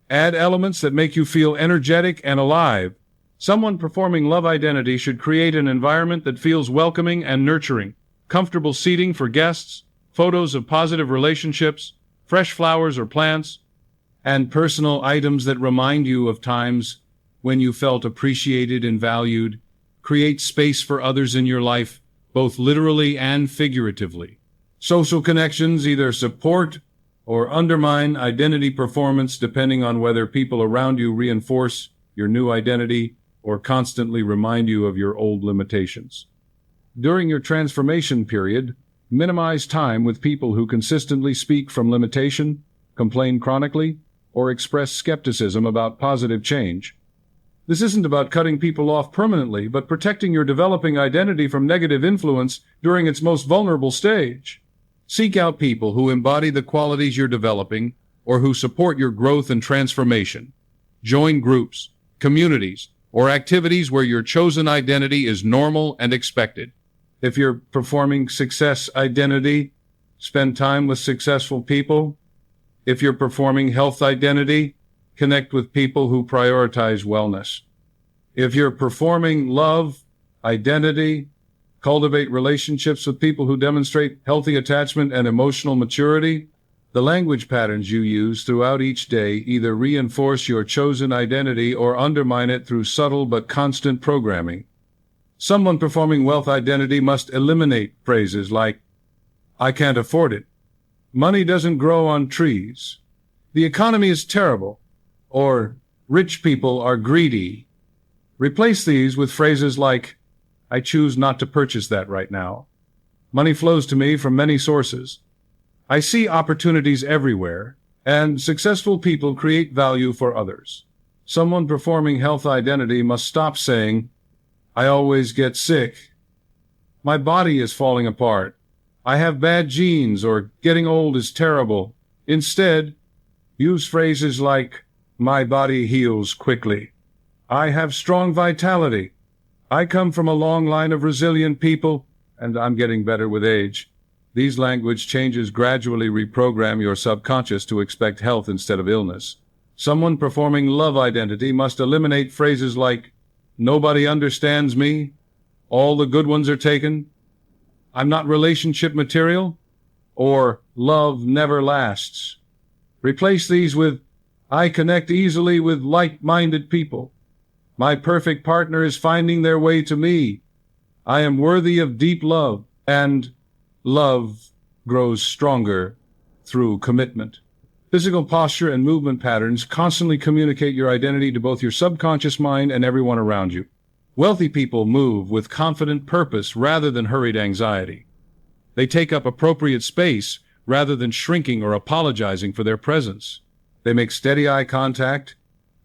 Add elements that make you feel energetic and alive. Someone performing love identity should create an environment that feels welcoming and nurturing. Comfortable seating for guests, photos of positive relationships, fresh flowers or plants, and personal items that remind you of times when you felt appreciated and valued. Create space for others in your life, both literally and figuratively. Social connections either support or undermine identity performance depending on whether people around you reinforce your new identity or constantly remind you of your old limitations. During your transformation period, minimize time with people who consistently speak from limitation, complain chronically, or express skepticism about positive change. This isn't about cutting people off permanently, but protecting your developing identity from negative influence during its most vulnerable stage. Seek out people who embody the qualities you're developing or who support your growth and transformation. Join groups, communities, or activities where your chosen identity is normal and expected. If you're performing success identity, spend time with successful people. If you're performing health identity, connect with people who prioritize wellness. If you're performing love identity, Cultivate relationships with people who demonstrate healthy attachment and emotional maturity. The language patterns you use throughout each day either reinforce your chosen identity or undermine it through subtle but constant programming. Someone performing wealth identity must eliminate phrases like, "I can't afford it," "Money doesn't grow on trees," "The economy is terrible," or "Rich people are greedy." Replace these with phrases like, "I choose not to purchase that right now," "Money flows to me from many sources," "I see opportunities everywhere," and "Successful people create value for others." Someone performing health identity must stop saying, "I always get sick," "My body is falling apart," "I have bad genes," or "Getting old is terrible." Instead, use phrases like, "My body heals quickly," "I have strong vitality," "I come from a long line of resilient people," and "I'm getting better with age." These language changes gradually reprogram your subconscious to expect health instead of illness. Someone performing love identity must eliminate phrases like, "Nobody understands me," "All the good ones are taken," "I'm not relationship material," or "Love never lasts." Replace these with, "I connect easily with like-minded people," "My perfect partner is finding their way to me," "I am worthy of deep love," and "Love grows stronger through commitment." Physical posture and movement patterns constantly communicate your identity to both your subconscious mind and everyone around you. Wealthy people move with confident purpose rather than hurried anxiety. They take up appropriate space rather than shrinking or apologizing for their presence. They make steady eye contact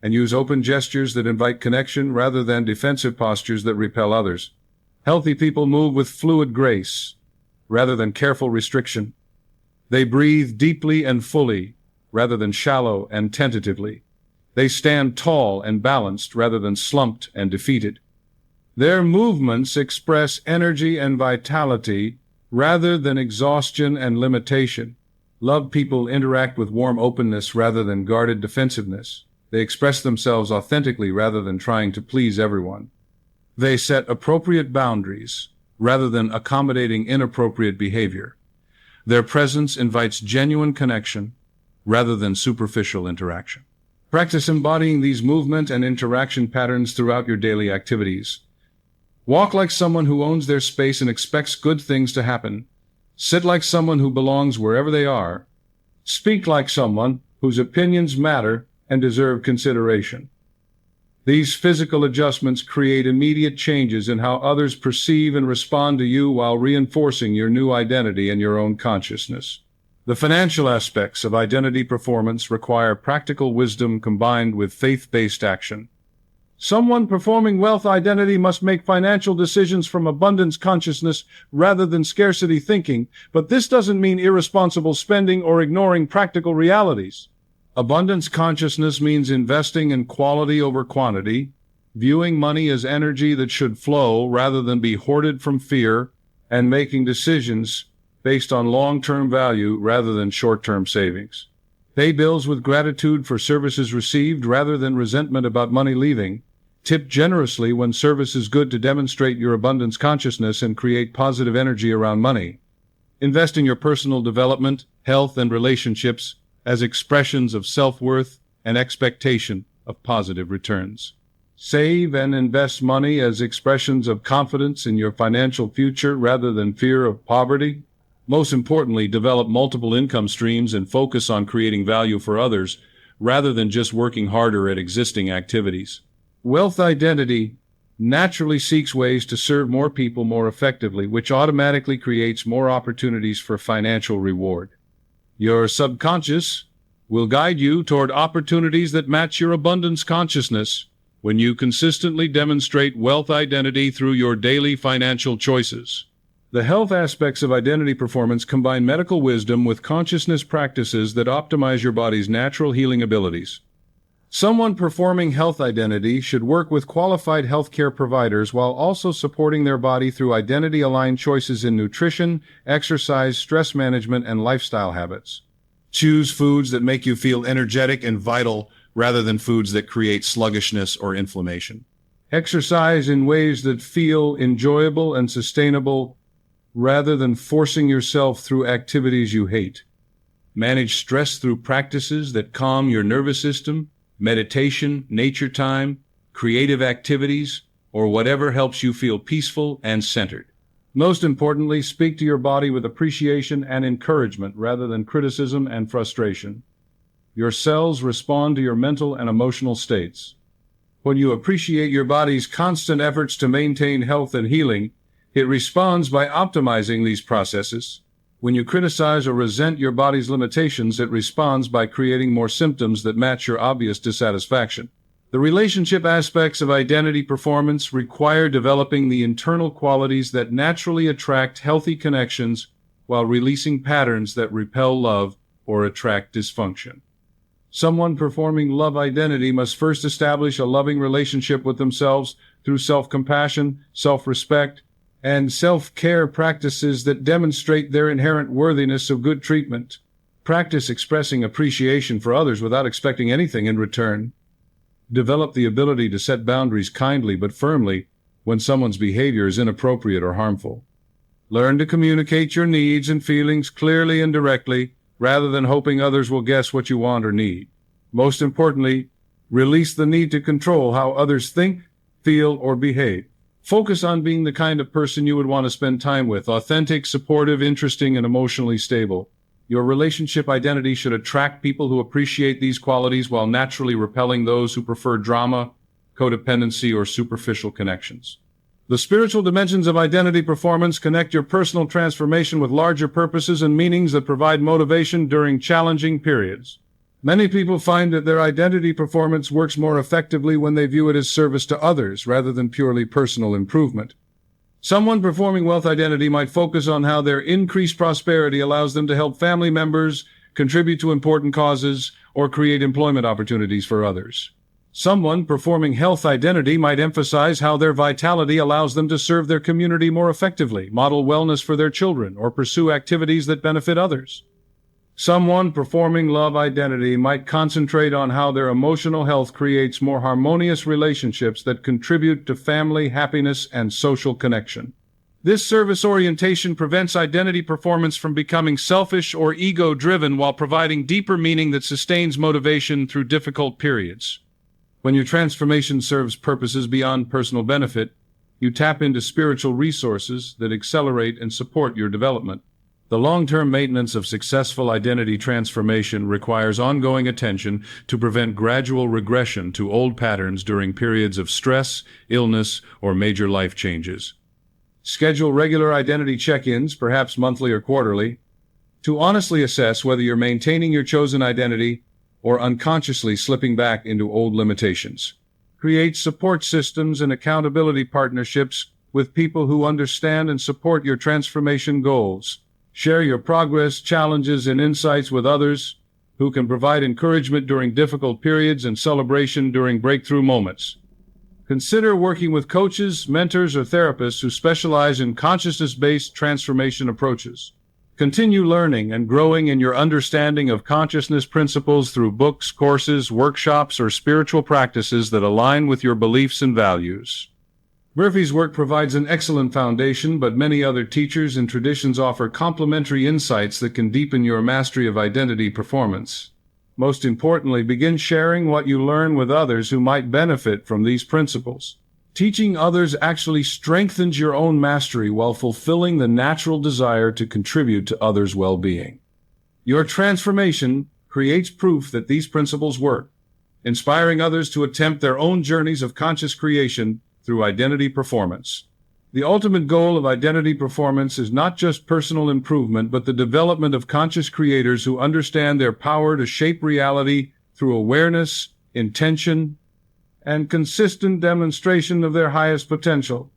and use open gestures that invite connection rather than defensive postures that repel others. Healthy people move with fluid grace rather than careful restriction. They breathe deeply and fully rather than shallow and tentatively. They stand tall and balanced rather than slumped and defeated. Their movements express energy and vitality rather than exhaustion and limitation. Loved people interact with warm openness rather than guarded defensiveness. They express themselves authentically rather than trying to please everyone. They set appropriate boundaries rather than accommodating inappropriate behavior. Their presence invites genuine connection rather than superficial interaction. Practice embodying these movement and interaction patterns throughout your daily activities. Walk like someone who owns their space and expects good things to happen. Sit like someone who belongs wherever they are. Speak like someone whose opinions matter and deserve consideration. These physical adjustments create immediate changes in how others perceive and respond to you while reinforcing your new identity and your own consciousness. The financial aspects of identity performance require practical wisdom combined with faith-based action. Someone performing wealth identity must make financial decisions from abundance consciousness rather than scarcity thinking, but this doesn't mean irresponsible spending or ignoring practical realities. Abundance consciousness means investing in quality over quantity, viewing money as energy that should flow rather than be hoarded from fear, and making decisions based on long-term value rather than short-term savings. Pay bills with gratitude for services received rather than resentment about money leaving. Tip generously when service is good to demonstrate your abundance consciousness and create positive energy around money. Invest in your personal development, health, and relationships as expressions of self-worth and expectation of positive returns. Save and invest money as expressions of confidence in your financial future rather than fear of poverty. Most importantly, develop multiple income streams and focus on creating value for others rather than just working harder at existing activities. Wealth identity naturally seeks ways to serve more people more effectively, which automatically creates more opportunities for financial reward. Your subconscious will guide you toward opportunities that match your abundance consciousness when you consistently demonstrate wealth identity through your daily financial choices. The health aspects of identity performance combine medical wisdom with consciousness practices that optimize your body's natural healing abilities. Someone performing health identity should work with qualified healthcare providers while also supporting their body through identity-aligned choices in nutrition, exercise, stress management, and lifestyle habits. Choose foods that make you feel energetic and vital rather than foods that create sluggishness or inflammation. Exercise in ways that feel enjoyable and sustainable rather than forcing yourself through activities you hate. Manage stress through practices that calm your nervous system, meditation, nature time, creative activities, or whatever helps you feel peaceful and centered. Most importantly, speak to your body with appreciation and encouragement rather than criticism and frustration. Your cells respond to your mental and emotional states. When you appreciate your body's constant efforts to maintain health and healing, it responds by optimizing these processes. When you criticize or resent your body's limitations, it responds by creating more symptoms that match your obvious dissatisfaction. The relationship aspects of identity performance require developing the internal qualities that naturally attract healthy connections while releasing patterns that repel love or attract dysfunction. Someone performing love identity must first establish a loving relationship with themselves through self-compassion, self-respect, and self-care practices that demonstrate their inherent worthiness of good treatment. Practice expressing appreciation for others without expecting anything in return. Develop the ability to set boundaries kindly but firmly when someone's behavior is inappropriate or harmful. Learn to communicate your needs and feelings clearly and directly, rather than hoping others will guess what you want or need. Most importantly, release the need to control how others think, feel, or behave. Focus on being the kind of person you would want to spend time with, authentic, supportive, interesting, and emotionally stable. Your relationship identity should attract people who appreciate these qualities while naturally repelling those who prefer drama, codependency, or superficial connections. The spiritual dimensions of identity performance connect your personal transformation with larger purposes and meanings that provide motivation during challenging periods. Many people find that their identity performance works more effectively when they view it as service to others rather than purely personal improvement. Someone performing wealth identity might focus on how their increased prosperity allows them to help family members, contribute to important causes, or create employment opportunities for others. Someone performing health identity might emphasize how their vitality allows them to serve their community more effectively, model wellness for their children, or pursue activities that benefit others. Someone performing love identity might concentrate on how their emotional health creates more harmonious relationships that contribute to family happiness and social connection. This service orientation prevents identity performance from becoming selfish or ego-driven while providing deeper meaning that sustains motivation through difficult periods. When your transformation serves purposes beyond personal benefit, you tap into spiritual resources that accelerate and support your development. The long-term maintenance of successful identity transformation requires ongoing attention to prevent gradual regression to old patterns during periods of stress, illness, or major life changes. Schedule regular identity check-ins, perhaps monthly or quarterly, to honestly assess whether you're maintaining your chosen identity or unconsciously slipping back into old limitations. Create support systems and accountability partnerships with people who understand and support your transformation goals. Share your progress, challenges, and insights with others who can provide encouragement during difficult periods and celebration during breakthrough moments. Consider working with coaches, mentors, or therapists who specialize in consciousness-based transformation approaches. Continue learning and growing in your understanding of consciousness principles through books, courses, workshops, or spiritual practices that align with your beliefs and values. Murphy's work provides an excellent foundation, but many other teachers and traditions offer complementary insights that can deepen your mastery of identity performance. Most importantly, begin sharing what you learn with others who might benefit from these principles. Teaching others actually strengthens your own mastery while fulfilling the natural desire to contribute to others' well-being. Your transformation creates proof that these principles work, inspiring others to attempt their own journeys of conscious creation through identity performance. The ultimate goal of identity performance is not just personal improvement, but the development of conscious creators who understand their power to shape reality through awareness, intention, and consistent demonstration of their highest potential.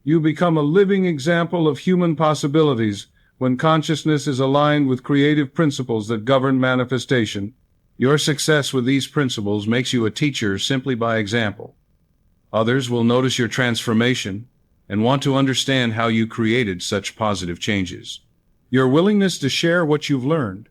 You become a living example of human possibilities when consciousness is aligned with creative principles that govern manifestation. Your success with these principles makes you a teacher simply by example. Others will notice your transformation and want to understand how you created such positive changes. Your willingness to share what you've learned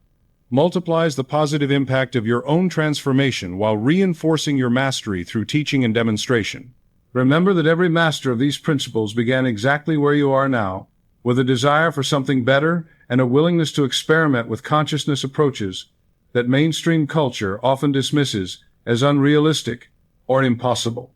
multiplies the positive impact of your own transformation while reinforcing your mastery through teaching and demonstration. Remember that every master of these principles began exactly where you are now, with a desire for something better and a willingness to experiment with consciousness approaches that mainstream culture often dismisses as unrealistic or impossible.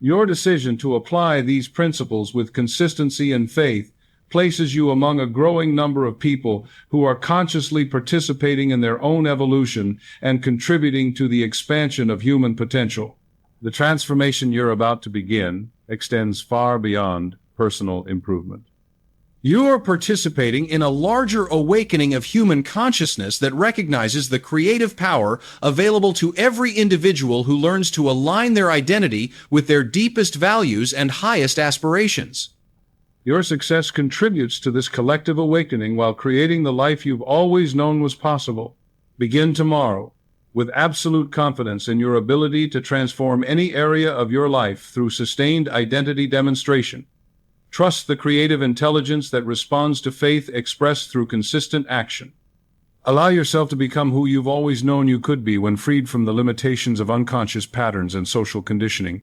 Your decision to apply these principles with consistency and faith places you among a growing number of people who are consciously participating in their own evolution and contributing to the expansion of human potential. The transformation you're about to begin extends far beyond personal improvement. You're participating in a larger awakening of human consciousness that recognizes the creative power available to every individual who learns to align their identity with their deepest values and highest aspirations. Your success contributes to this collective awakening while creating the life you've always known was possible. Begin tomorrow with absolute confidence in your ability to transform any area of your life through sustained identity demonstration. Trust the creative intelligence that responds to faith expressed through consistent action. Allow yourself to become who you've always known you could be when freed from the limitations of unconscious patterns and social conditioning.